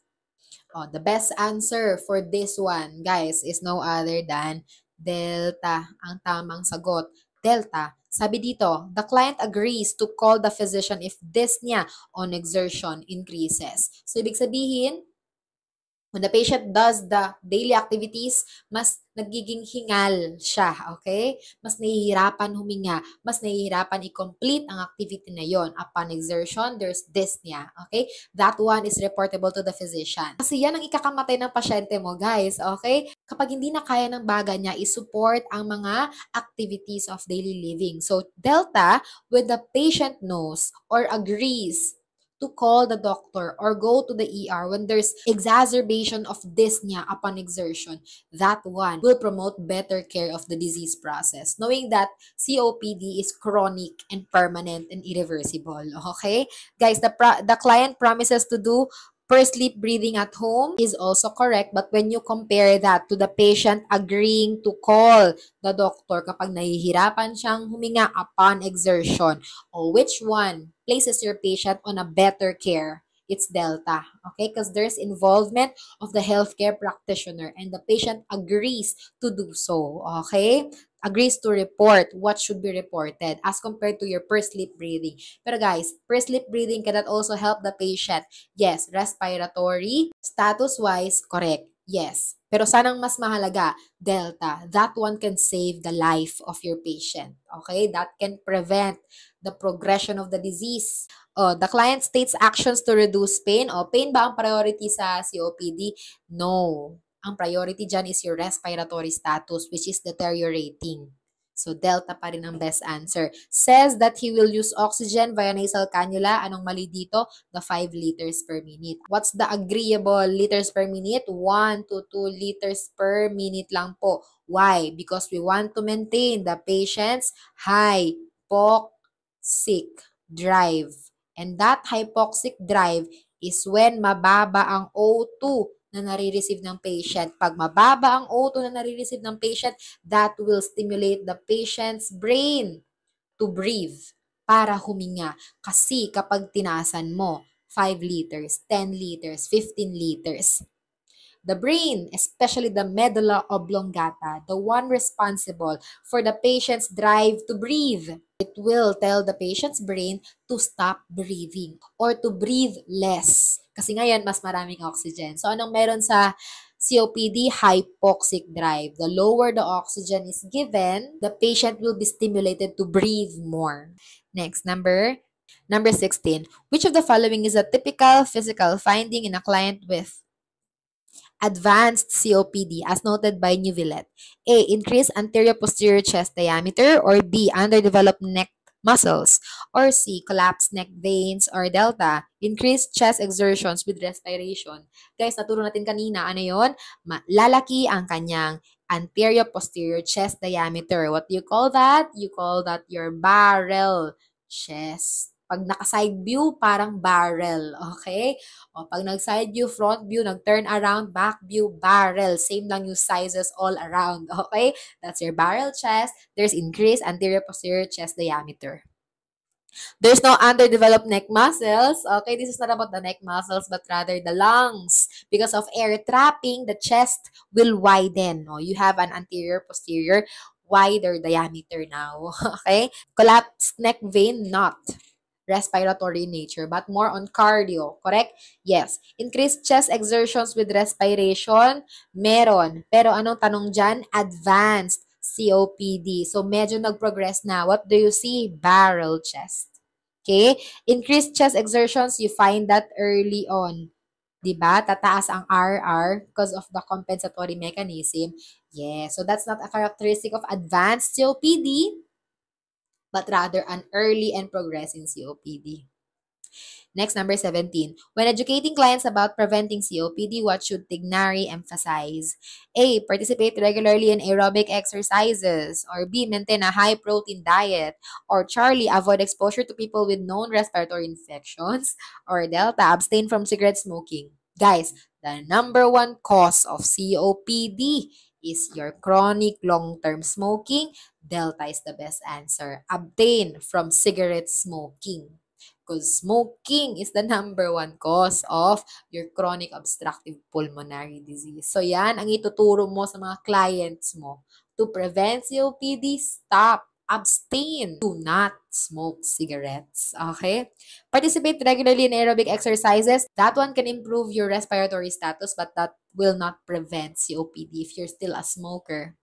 Oh, the best answer for this one, guys, is no other than Delta. Ang tamang sagot, Delta. Sabi dito, the client agrees to call the physician if dyspnea on exertion increases. So, ibig sabihin, when the patient does the daily activities, mas nagiging hingal siya, okay? Mas nahihirapan huminga, mas nahihirapan i-complete ang activity na yon. Upon exertion, there's dyspnea, okay? That one is reportable to the physician. Kasi yan ang ikakamatay ng pasyente mo, guys, okay? Kapag hindi na kaya ng baga niya, i-support ang mga activities of daily living. So, Delta, when the patient knows or agrees to call the doctor or go to the ER when there's exacerbation of dyspnea upon exertion, that one will promote better care of the disease process, knowing that COPD is chronic and permanent and irreversible. Okay? Guys, the client promises to do per sleep breathing at home is also correct, but when you compare that to the patient agreeing to call the doctor kapag nahihirapan siyang huminga upon exertion, or which one places your patient on a better care? It's Delta, okay? Because there's involvement of the healthcare practitioner and the patient agrees to do so, okay? Agrees to report what should be reported as compared to your per sleep breathing. Pero guys, per sleep breathing cannot also help the patient. Yes, respiratory, status-wise, correct. Yes. Pero sanang mas mahalaga, Delta, that one can save the life of your patient. Okay? That can prevent the progression of the disease. The client states actions to reduce pain. Pain ba ang priority sa COPD? No. Ang priority dyan is your respiratory status, which is deteriorating. So, Delta pa rin ang best answer. Says that he will use oxygen via nasal cannula. Anong mali dito? The 5 liters per minute. What's the agreeable liters per minute? 1 to 2 liters per minute lang po. Why? Because we want to maintain the patient's hypoxic drive. And that hypoxic drive is when mababa ang O2 na nare-receive ng patient. Pag mababa ang O2 na nare-receive ng patient, that will stimulate the patient's brain to breathe para huminga. Kasi kapag tinaasan mo 5 liters, 10 liters, 15 liters, the brain, especially the medulla oblongata, the one responsible for the patient's drive to breathe, it will tell the patient's brain to stop breathing or to breathe less. Kasi ngayon, mas maraming oxygen. So, anong meron sa COPD? Hypoxic drive. The lower the oxygen is given, the patient will be stimulated to breathe more. Next, number 16. Which of the following is a typical physical finding in a client with advanced COPD as noted by Neuvillette? A. Increased anterior-posterior chest diameter, or B. Underdeveloped neck muscles, or C. Collapsed neck veins, or Delta. Increased chest exertions with respiration. Guys, naturo natin kanina, ano yun? Lalaki ang kanyang anterior-posterior chest diameter. What do you call that? You call that your barrel chest. Pag naka-side view, parang barrel. Okay? Pag nag-side view, front view, nag-turn around, back view, barrel. Same lang yung sizes all around. Okay? That's your barrel chest. There's increased anterior-posterior chest diameter. There's no underdeveloped neck muscles. Okay, this is not about the neck muscles, but rather the lungs. Because of air trapping, the chest will widen. You have an anterior-posterior wider diameter now. Okay? Collapsed neck vein, not respiratory nature, but more on cardio. Correct? Yes. Increased chest exertions with respiration, meron. Pero anong tanong dyan? Advanced COPD. So, medyo nag-progress na. What do you see? Barrel chest. Okay? Increased chest exertions, you find that early on. Diba? Tataas ang RR because of the compensatory mechanism. Yeah. So, that's not a characteristic of advanced COPD, but rather an early and progressing COPD. Next, number 17. When educating clients about preventing COPD, what should Tignari emphasize? A. Participate regularly in aerobic exercises. Or B. Maintain a high-protein diet. Or Charlie, avoid exposure to people with known respiratory infections. Or Delta, abstain from cigarette smoking. Guys, the number one cause of COPD is your chronic long-term smoking. Delta is the best answer. Abstain from cigarette smoking. Because smoking is the number one cause of your chronic obstructive pulmonary disease. So yan ang ituturo mo sa mga clients mo. To prevent COPD, stop, abstain, do not smoke cigarettes. Okay? Participate regularly in aerobic exercises. That one can improve your respiratory status, but that will not prevent COPD if you're still a smoker.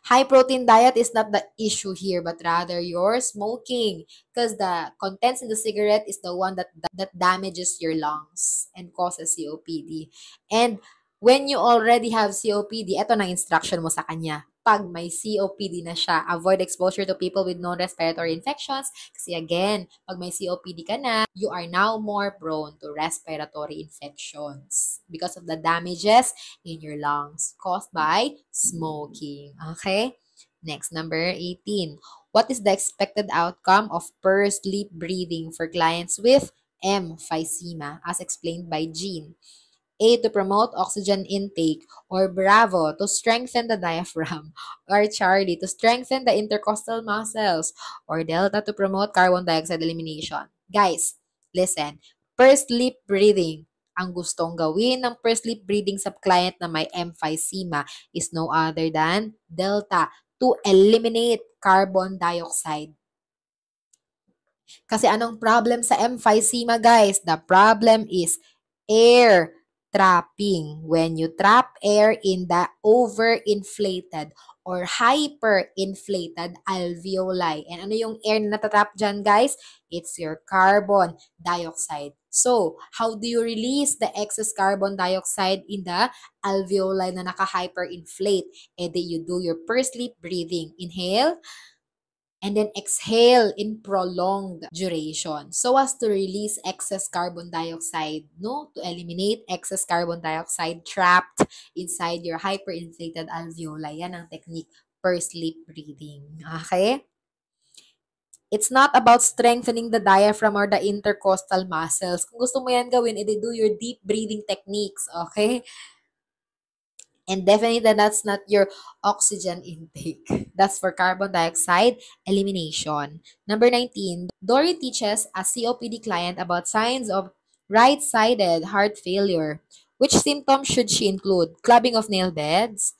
High protein diet is not the issue here, but rather your smoking, because the contents in the cigarette is the one that damages your lungs and causes COPD. And when you already have COPD, ito na instruction mo sa kanya. Pag may COPD na siya, avoid exposure to people with known respiratory infections. Kasi again, pag may COPD ka na, you are now more prone to respiratory infections because of the damages in your lungs caused by smoking. Okay? Next, number 18. What is the expected outcome of pursed lip breathing for clients with emphysema, as explained by Jean? A, to promote oxygen intake, or Bravo, to strengthen the diaphragm, or Charlie, to strengthen the intercostal muscles, or Delta, to promote carbon dioxide elimination. Guys, listen, pursed lip breathing, ang gustong gawin ng pursed lip breathing sa client na may emphysema is no other than Delta, to eliminate carbon dioxide. Kasi anong problem sa emphysema, guys? The problem is air trapping. When you trap air in the overinflated or hyperinflated alveoli. And ano yung air na natatrap dyan, guys? It's your carbon dioxide. So, how do you release the excess carbon dioxide in the alveoli na naka-hyperinflate? And then you do your pursed lip breathing. Inhale, and then exhale in prolonged duration so as to release excess carbon dioxide, no? To eliminate excess carbon dioxide trapped inside your hyperinflated alveoli. Yan ang technique, pursed lip breathing. Okay? It's not about strengthening the diaphragm or the intercostal muscles. Kung gusto mo yan gawin, edi do your deep breathing techniques, okay? And definitely that's not your oxygen intake. That's for carbon dioxide elimination. Number 19, Dory teaches a COPD client about signs of right-sided heart failure. Which symptoms should she include? Clubbing of nail beds,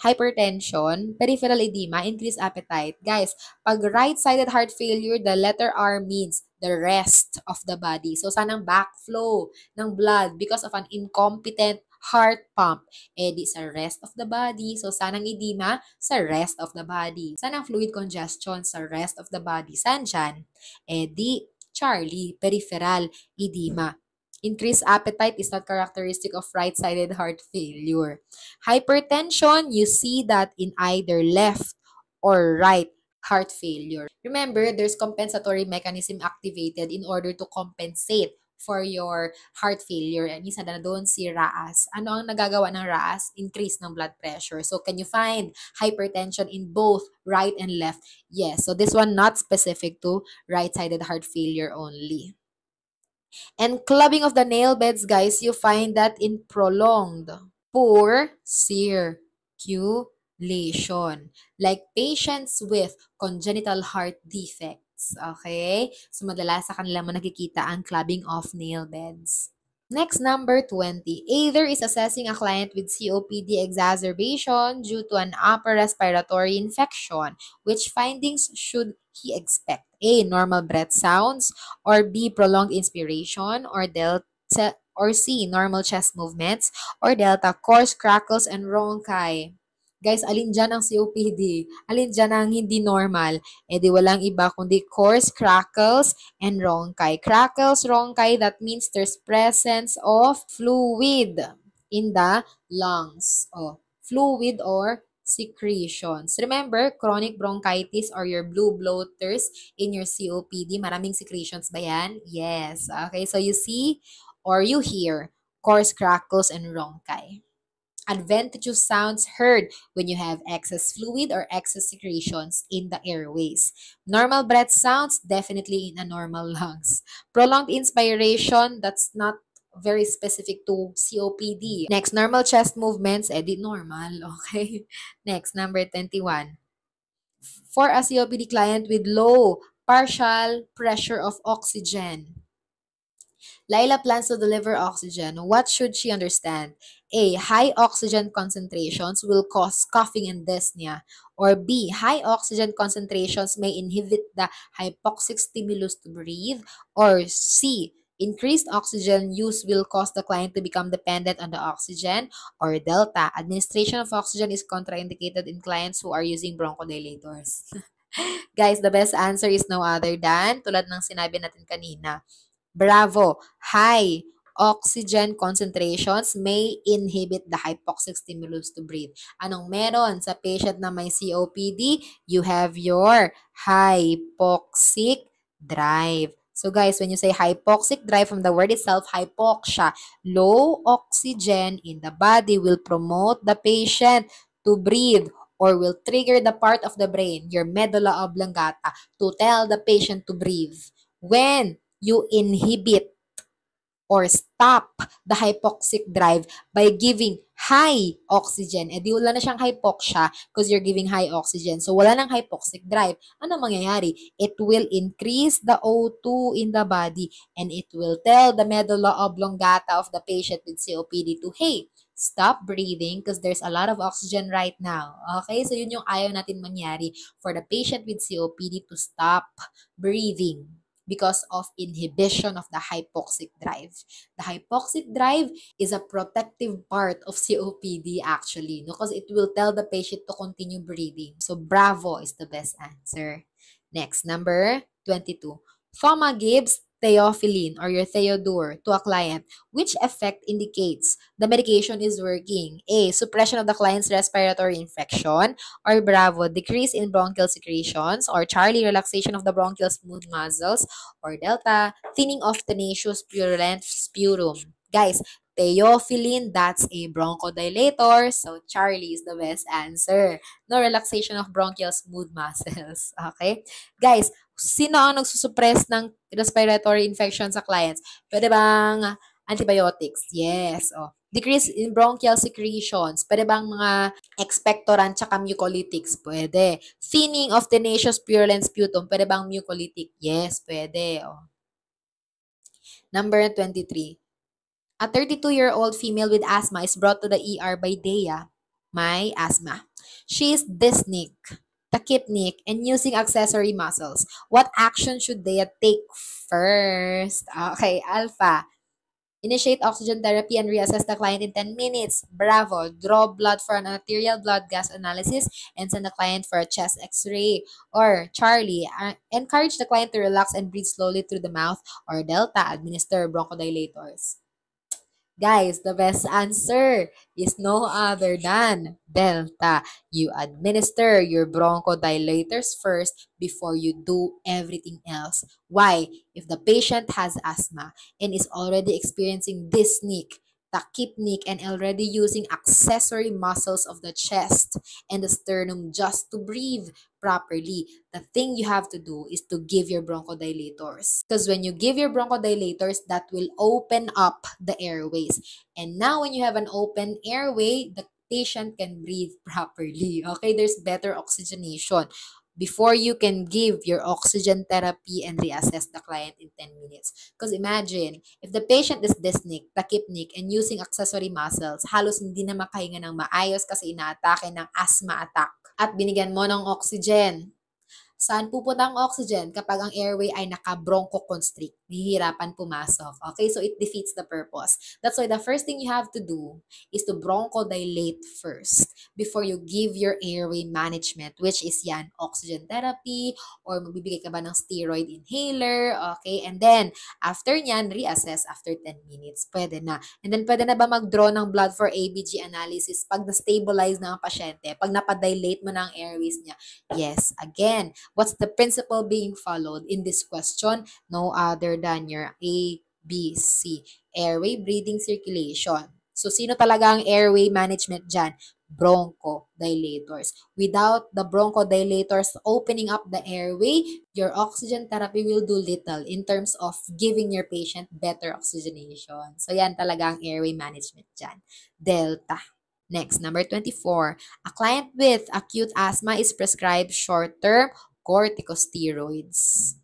hypertension, peripheral edema, increased appetite. Guys, pag right-sided heart failure, the letter R means the rest of the body. So, sanang backflow ng blood because of an incompetent heart pump. Di sa rest of the body. So, sanang edema sa rest of the body. Sanang fluid congestion sa rest of the body. Saan dyan? Di, Charlie, peripheral edema. Increased appetite is not characteristic of right-sided heart failure. Hypertension, you see that in either left or right heart failure. Remember, there's compensatory mechanism activated in order to compensate for your heart failure. And isa na doon si RAAS. Ano ang nagagawa ng RAAS? Increase ng blood pressure. So, can you find hypertension in both right and left? Yes. So, this one not specific to right-sided heart failure only. And clubbing of the nail beds, guys, you find that in prolonged poor circulation. Like patients with congenital heart defects. Okay? So, madalas sa kanila mo nakikita ang clubbing of nail beds. Next, number 20. Either is assessing a client with COPD exacerbation due to an upper respiratory infection. Which findings should he expect? A, normal breath sounds, or B, prolonged inspiration, or delta, or C, normal chest movements, or delta, coarse crackles and rhonchi. Guys, alin dyan ang COPD? Alin dyan ang hindi normal? Di walang iba kundi coarse crackles and rhonchi. Crackles, rhonchi, that means there's presence of fluid in the lungs. Fluid or secretions. Remember, chronic bronchitis or your blue bloaters in your COPD, maraming secretions ba yan? Yes. Okay, so you see or you hear coarse crackles and rhonchi. Adventitious sounds heard when you have excess fluid or excess secretions in the airways. Normal breath sounds, definitely in a normal lungs. Prolonged inspiration, that's not very specific to COPD. Next, normal chest movements, di normal, okay? Next, number 21. For a COPD client with low partial pressure of oxygen, Laila plans to deliver oxygen. What should she understand? A. High oxygen concentrations will cause coughing and dyspnea. Or B. High oxygen concentrations may inhibit the hypoxic stimulus to breathe. Or C. Increased oxygen use will cause the client to become dependent on the oxygen. Or Delta. Administration of oxygen is contraindicated in clients who are using bronchodilators. Guys, the best answer is no other than, tulad ng sinabi natin kanina, Bravo! High oxygen concentrations may inhibit the hypoxic stimulus to breathe. Anong meron sa patient na may COPD? You have your hypoxic drive. So guys, when you say hypoxic drive, from the word itself, hypoxia, low oxygen in the body will promote the patient to breathe or will trigger the part of the brain, your medulla oblongata, to tell the patient to breathe. When you inhibit or stop the hypoxic drive by giving high oxygen. Di wala na siyang hypoxia because you're giving high oxygen. So wala nang hypoxic drive. Ano mangyayari? It will increase the O2 in the body and it will tell the medulla oblongata of the patient with COPD to, hey, stop breathing because there's a lot of oxygen right now. Okay? So yun yung ayaw natin mangyari for the patient with COPD to stop breathing because of inhibition of the hypoxic drive. The hypoxic drive is a protective part of COPD actually, because it will tell the patient to continue breathing. So bravo is the best answer. Next, number 22. Thoma gives theophylline or your Theodore to a client, which effect indicates the medication is working? A. Suppression of the client's respiratory infection. Or Bravo, decrease in bronchial secretions. Or Charlie, relaxation of the bronchial smooth muscles. Or Delta, thinning of tenacious purulent sputum. Guys, theophylline, that's a bronchodilator. So Charlie is the best answer. No relaxation of bronchial smooth muscles. Okay? Guys, sino ang nagsusuppress ng respiratory infection sa clients? Pwede bang antibiotics? Yes. Oh. Decrease in bronchial secretions. Pwede bang mga expectorant tsaka mucolytics? Pwede. Thinning of tenacious purulent sputum. Pwede bang mucolytic? Yes, pwede. Oh. Number 23. A 32-year-old female with asthma is brought to the ER by Dea. May asthma. She is dyspneic, tachypneic, and using accessory muscles. What action should Dea take first? Okay, Alpha. Initiate oxygen therapy and reassess the client in 10 minutes. Bravo. Draw blood for an arterial blood gas analysis and send the client for a chest x-ray. Or Charlie, encourage the client to relax and breathe slowly through the mouth. Or Delta, administer bronchodilators. Guys, the best answer is no other than Delta. You administer your bronchodilators first before you do everything else. Why? If the patient has asthma and is already experiencing dyspneic, tachypneic, and already using accessory muscles of the chest and the sternum just to breathe properly, the thing you have to do is to give your bronchodilators. Because when you give your bronchodilators, that will open up the airways. And now when you have an open airway, the patient can breathe properly. Okay, there's better oxygenation before you can give your oxygen therapy and reassess the client in 10 minutes. Because imagine, if the patient is dyspneic, tachypneic, and using accessory muscles, halos hindi na makahinga ng maayos kasi inaatake ng asthma attack. At binigyan mo ng oxygen. Saan pupunta ang oxygen kapag ang airway ay naka-bronchoconstrict? Nahihirapan pumasok. Okay, so it defeats the purpose. That's why the first thing you have to do is to bronchodilate first before you give your airway management, which is yan, oxygen therapy, or magbibigay ka ba ng steroid inhaler, okay? And then, after nyan, reassess after 10 minutes. Pwede na. And then, pwede na ba mag-draw ng blood for ABG analysis pag na-stabilize na ang pasyente, pag napadilate mo na ang airways niya? Yes, again, what's the principle being followed in this question? No other than your A, B, C. Airway, breathing, circulation. So, sino talaga ang airway management dyan? bronchodilators. Without the bronchodilators opening up the airway, your oxygen therapy will do little in terms of giving your patient better oxygenation. So yan talaga ang airway management dyan. Delta. Next, number 24. A client with acute asthma is prescribed short-term corticosteroids.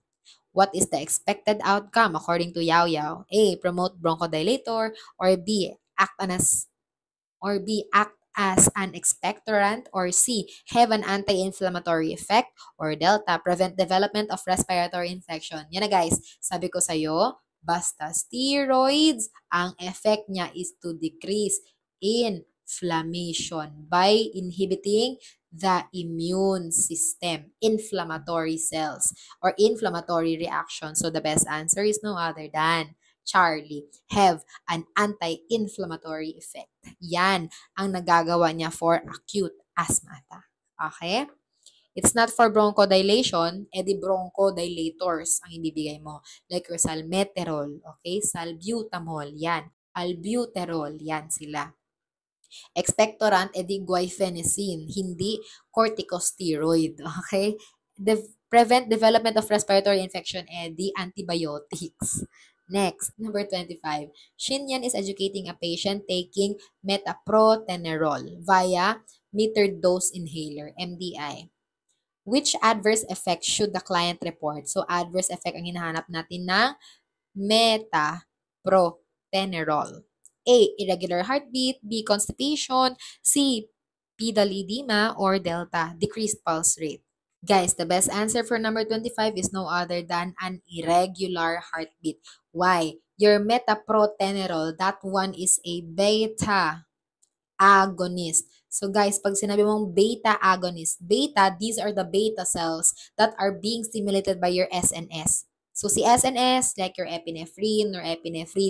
What is the expected outcome according to Yao Yao? A. Promote bronchodilator, or act as an expectorant, or C. Have an anti-inflammatory effect, or Delta. Prevent development of respiratory infection. Yan na guys, sabi ko sa'yo, basta steroids, ang effect niya is to decrease inflammation by inhibiting the immune system, inflammatory cells, or inflammatory reaction. So the best answer is no other than Charlie. Have an anti-inflammatory effect. Yan ang nagagawa niya for acute asthma attack. Okay? It's not for bronchodilation, edi bronchodilators ang ibibigay mo. Like your salmeterol, okay? Salbutamol, yan. Albuterol, yan sila. Expectorant, edi guaifenesin, hindi corticosteroid, okay? Prevent development of respiratory infection, edi antibiotics. Next, number 25. Shinyan is educating a patient taking metaprotenerol via metered dose inhaler, MDI. Which adverse effect should the client report? So, adverse effect ang hinahanap natin ng metaprotenerol. A. Irregular heartbeat. B. Constipation. C. Pedal edema. Or Delta. Decreased pulse rate. Guys, the best answer for number 25 is no other than an irregular heartbeat. Why? Your metaprotenerol, that one is a beta agonist. So guys, pag sinabi mong beta agonist, beta, these are the beta cells that are being stimulated by your SNS. So si SNS, like your epinephrine,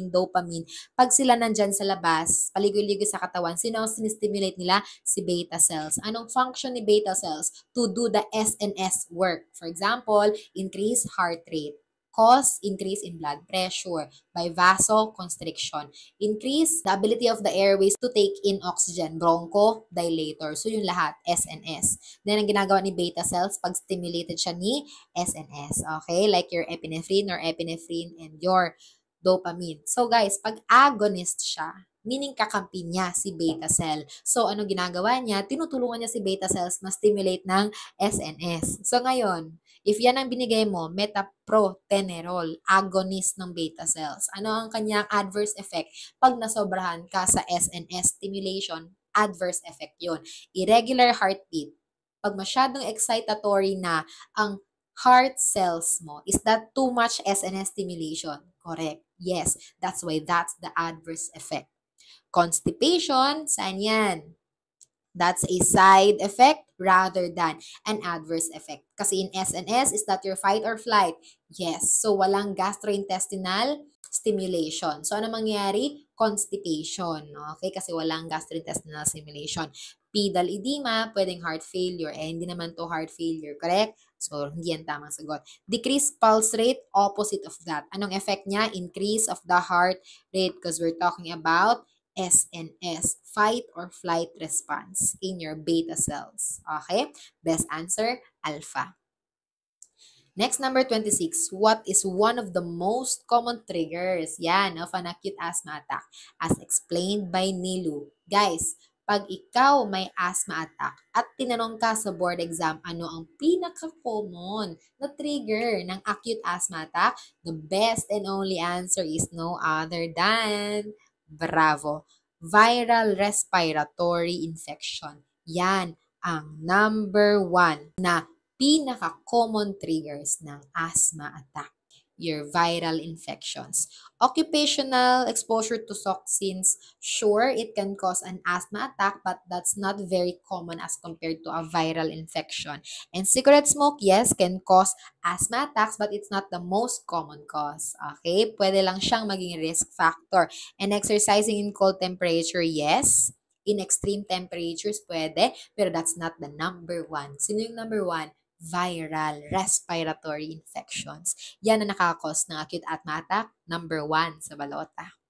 dopamine, pag sila nandyan sa labas, paligoy-ligoy sa katawan, sino ang sinistimulate nila? Si beta cells. Anong function ni beta cells? To do the SNS work. For example, increase heart rate, cause increase in blood pressure by vasoconstriction, increase the ability of the airways to take in oxygen, bronchodilator. So yung lahat, SNS. Then ang ginagawa ni beta cells, pag stimulated siya ni SNS. Okay? Like your epinephrine and your dopamine. So guys, pag agonist siya, meaning kakampi niya si beta cell. So ano ginagawa niya? Tinutulungan niya si beta cells na stimulate ng SNS. So ngayon, if yan ang binigay mo, metaprotenerol, agonist ng beta cells, ano ang kanyang adverse effect? Pag nasobrahan ka sa SNS stimulation, adverse effect yun. Irregular heartbeat. Pag masyadong excitatory na ang heart cells mo, is that too much SNS stimulation? Correct. Yes, that's why that's the adverse effect. Constipation, saan yan? That's a side effect rather than an adverse effect. Kasi in SNS, is that your fight or flight? Yes. So, walang gastrointestinal stimulation. So, ano mangyayari? Constipation. Okay? Kasi walang gastrointestinal stimulation. Pedal edema, pwedeng heart failure. Eh, hindi naman to heart failure. Correct? So, hindi yan tamang sagot. Decreased pulse rate, opposite of that. Anong effect niya? Increase of the heart rate because we're talking about SNS, fight or flight response in your beta cells. Okay? Best answer, alpha. Next, number 26. What is one of the most common triggers of an acute asthma attack? As explained by Nilu. Guys, pag ikaw may asthma attack at tinanong ka sa board exam ano ang pinaka-common na trigger ng acute asthma attack, the best and only answer is no other than bravo. Viral respiratory infection. Yan ang number 1 na pinaka-common triggers ng asthma attack. Your viral infections. Occupational exposure to toxins, sure, it can cause an asthma attack, but that's not very common as compared to a viral infection. And cigarette smoke, yes, can cause asthma attacks, but it's not the most common cause. Okay? Pwede lang siyang maging risk factor. And exercising in cold temperature, yes. In extreme temperatures, pwede, pero that's not the number 1. Sino yung number 1? Viral respiratory infections. Yan ang nakakos ng acute asthma attack, number 1 sa balota.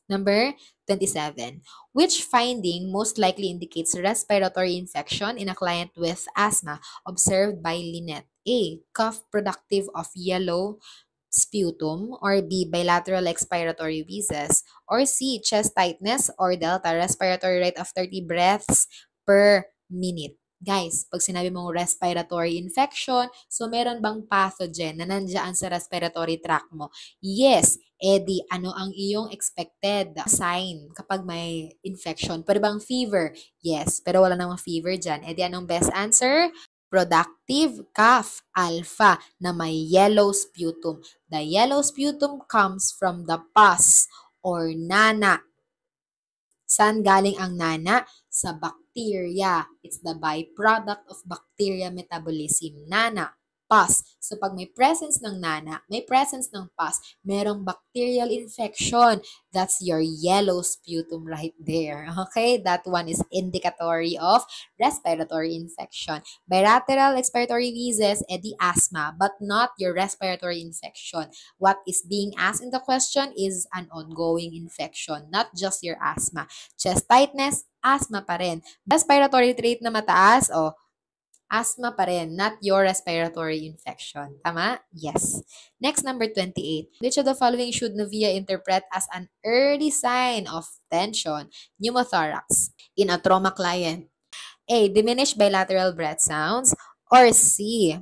Number 27. Which finding most likely indicates respiratory infection in a client with asthma observed by Lynette? A. Cough productive of yellow sputum, or B. Bilateral expiratory wheezes, or C. Chest tightness, or delta respiratory rate of 30 breaths per minute. Guys, pag sinabi mong respiratory infection, so meron bang pathogen na nandiyan sa respiratory tract mo? Yes. Eddie, ano ang iyong expected sign kapag may infection? Pwede bang fever? Yes, pero wala namang fever dyan. Eddie, anong best answer? Productive cough, alpha, na may yellow sputum. The yellow sputum comes from the pus or nana. Saan galing ang nana? Sa bacteria. It's the byproduct of bacteria metabolism. Nana, pus. So pag may presence ng nana, may presence ng pus, merong bacterial infection. That's your yellow sputum right there. Okay? That one is indicatory of respiratory infection. Bilateral expiratory wheezes, edi asthma, but not your respiratory infection. What is being asked in the question is an ongoing infection, not just your asthma. Chest tightness, asthma pa rin. Respiratory rate na mataas, asthma pa rin, not your respiratory infection. Tama? Yes. Next, number 28. Which of the following should Novia interpret as an early sign of tension, pneumothorax, in a trauma client? A. Diminished bilateral breath sounds, or C.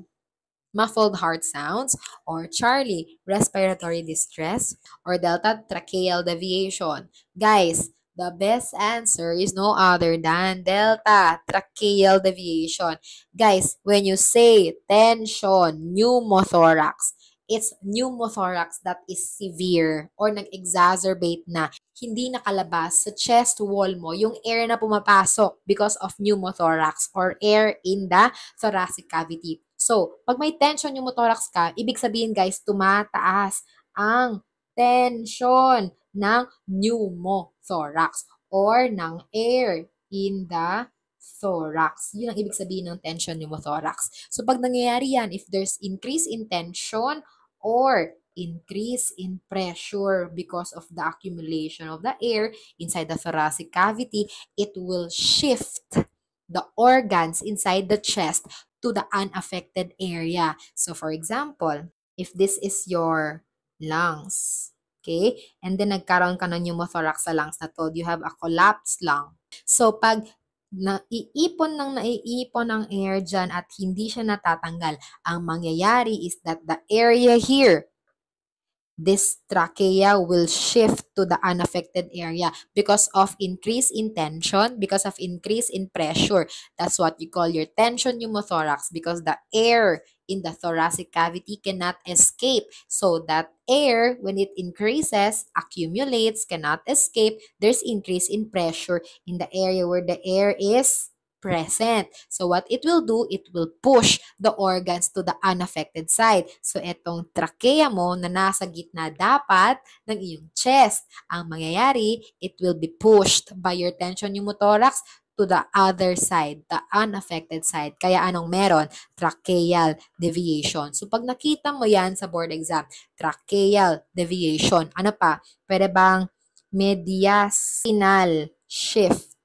Muffled heart sounds, or Charlie, respiratory distress, or Delta, tracheal deviation. Guys, the best answer is no other than Delta, tracheal deviation. Guys, when you say tension, pneumothorax, it's pneumothorax that is severe or nag-exacerbate na. Hindi nakalabas sa chest wall mo yung air na pumapasok because of pneumothorax or air in the thoracic cavity. So, pag may tension pneumothorax ka, ibig sabihin guys, tumataas ang tension ng pneumothorax or ng air in the thorax. Yun ang ibig sabihin ng tension pneumothorax. So, pag nangyayari yan, if there's increase in tension or increase in pressure because of the accumulation of the air inside the thoracic cavity, it will shift the organs inside the chest to the unaffected area. So, for example, if this is your lungs, okay, and then nagkaroon ka ng pneumothorax sa lungs na to, you have a collapsed lung. So, pag naiipon ng air dyan at hindi siya natatanggal, ang mangyayari is that the area here, this trachea will shift to the unaffected area because of increase in tension, because of increase in pressure. That's what you call your tension pneumothorax, because the air in the thoracic cavity cannot escape. So that air, when it increases, accumulates, cannot escape, there's increase in pressure in the area where the air is present. So what it will do, it will push the organs to the unaffected side. So itong trachea mo na nasa gitna dapat ng iyong chest, ang mangyayari, it will be pushed by your tension pneumothorax to the other side, the unaffected side. Kaya anong meron? Tracheal deviation. So pag nakita mo yan sa board exam, tracheal deviation, ano pa? Pwede bang mediastinal shift?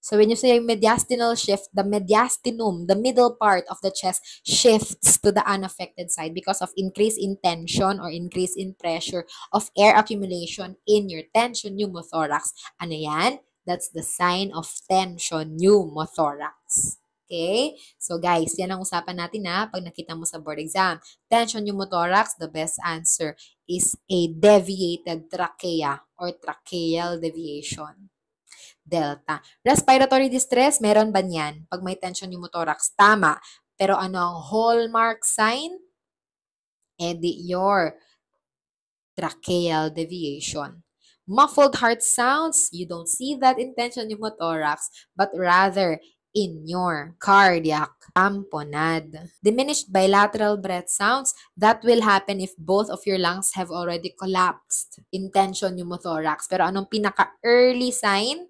So when you say mediastinal shift, the mediastinum, the middle part of the chest, shifts to the unaffected side because of increase in tension or increase in pressure of air accumulation in your tension pneumothorax. Ano yan? That's the sign of tension pneumothorax. Okay? So guys, yan ang usapan natin na pag nakita mo sa board exam. Tension pneumothorax, the best answer is a deviated trachea or tracheal deviation. Delta. Respiratory distress, meron ba niyan? Pag may tension pneumothorax, tama. Pero ano ang hallmark sign? Your tracheal deviation. Muffled heart sounds, you don't see that in tension pneumothorax, but rather in your cardiac tamponade. Diminished bilateral breath sounds, that will happen if both of your lungs have already collapsed in tension pneumothorax. Pero anong pinaka-early sign?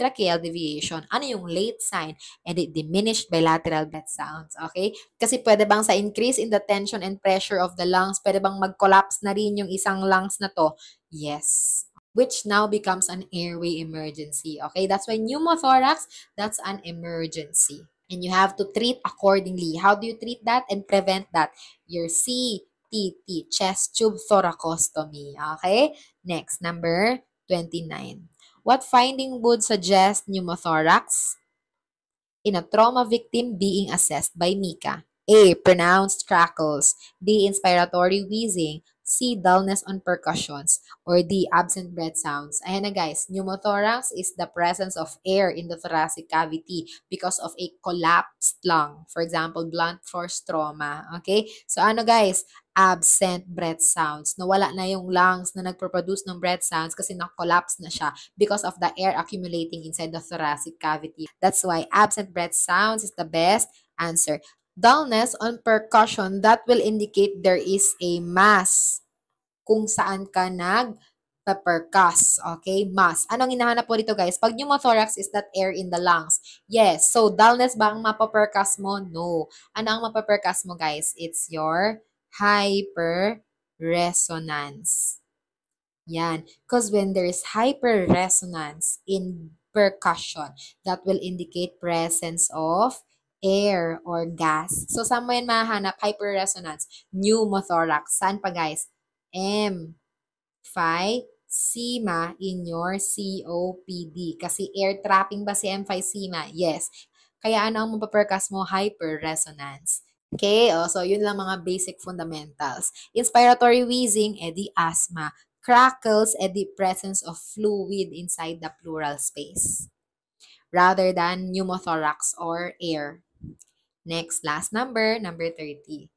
tracheal deviation. Ano yung late sign? And it diminished bilateral breath sounds. Okay? Kasi pwede bang sa increase in the tension and pressure of the lungs, pwede bang mag-collapse na rin yung isang lungs na to? Yes. Which now becomes an airway emergency. Okay? That's why pneumothorax, that's an emergency. And you have to treat accordingly. How do you treat that and prevent that? Your CTT, chest tube thoracostomy. Okay? Next, number 29. What finding would suggest pneumothorax in a trauma victim being assessed by Mika? A. Pronounced crackles. B. Inspiratory wheezing. C. Dullness on percussions. Or D. Absent breath sounds. Ayan na guys, pneumothorax is the presence of air in the thoracic cavity because of a collapsed lung. For example, blunt force trauma. Okay? So ano guys? Absent breath sounds. Nawala na yung lungs na nagproduce ng breath sounds kasi na-collapse na siya because of the air accumulating inside the thoracic cavity. That's why absent breath sounds is the best answer. Dullness on percussion, that will indicate there is a mass kung saan ka nag-percuss. Okay? Mass. Anong hinahanap po dito guys? Pag pneumothorax is that air in the lungs. Yes. So, dullness ba ang mapapercuss mo? No. Ano ang mapapercuss mo guys? It's your hyperresonance. Yan. Because when there is hyperresonance in percussion, that will indicate presence of air or gas. So, saan mo yan mahanap? Hyperresonance. Pneumothorax. Saan pa guys? Emphysema in your COPD. Kasi air trapping ba si emphysema? Yes. Kaya ano ang mapapercuss mo? Hyperresonance. Okay, so yun lang mga basic fundamentals. Inspiratory wheezing, edi asthma. Crackles, edi presence of fluid inside the pleural space rather than pneumothorax or air. Next, last number 30.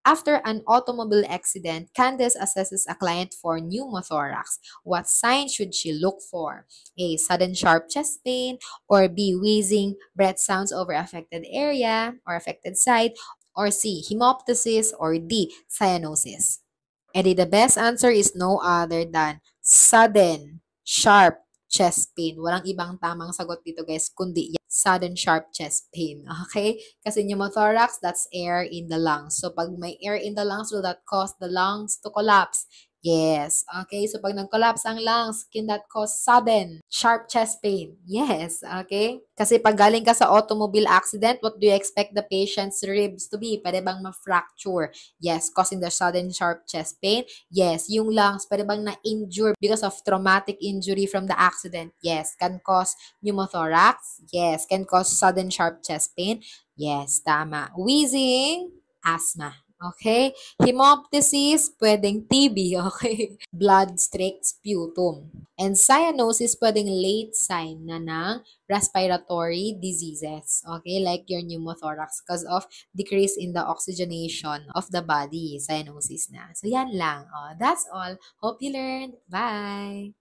After an automobile accident, Candace assesses a client for pneumothorax. What signs should she look for? A. Sudden sharp chest pain, or B. Wheezing, breath sounds over affected area or affected site, or C. Hemoptysis, or D. Cyanosis. And the best answer is no other than sudden sharp chest pain. Walang ibang tamang sagot dito guys, kundi sudden sharp chest pain. Okay? Kasi pneumothorax, that's air in the lungs. So, pag may air in the lungs, will that cause the lungs to collapse? Yes. Okay? So, pag nag-collapse ang lungs, can that cause sudden sharp chest pain? Yes. Okay? Kasi pag galing ka sa automobile accident, what do you expect the patient's ribs to be? Pwede bang ma-fracture? Yes. Causing the sudden sharp chest pain? Yes. Yung lungs, pwede bang na-injure because of traumatic injury from the accident? Yes. Can cause pneumothorax? Yes. Can cause sudden sharp chest pain? Yes. Tama. Wheezing? Asthma. Okay? Hemoptysis, pwedeng TB, okay? Blood-streaked sputum. And cyanosis, pwedeng late sign na ng respiratory diseases, okay? Like your pneumothorax because of decrease in the oxygenation of the body, cyanosis na. So, yan lang. Oh, that's all. Hope you learned. Bye!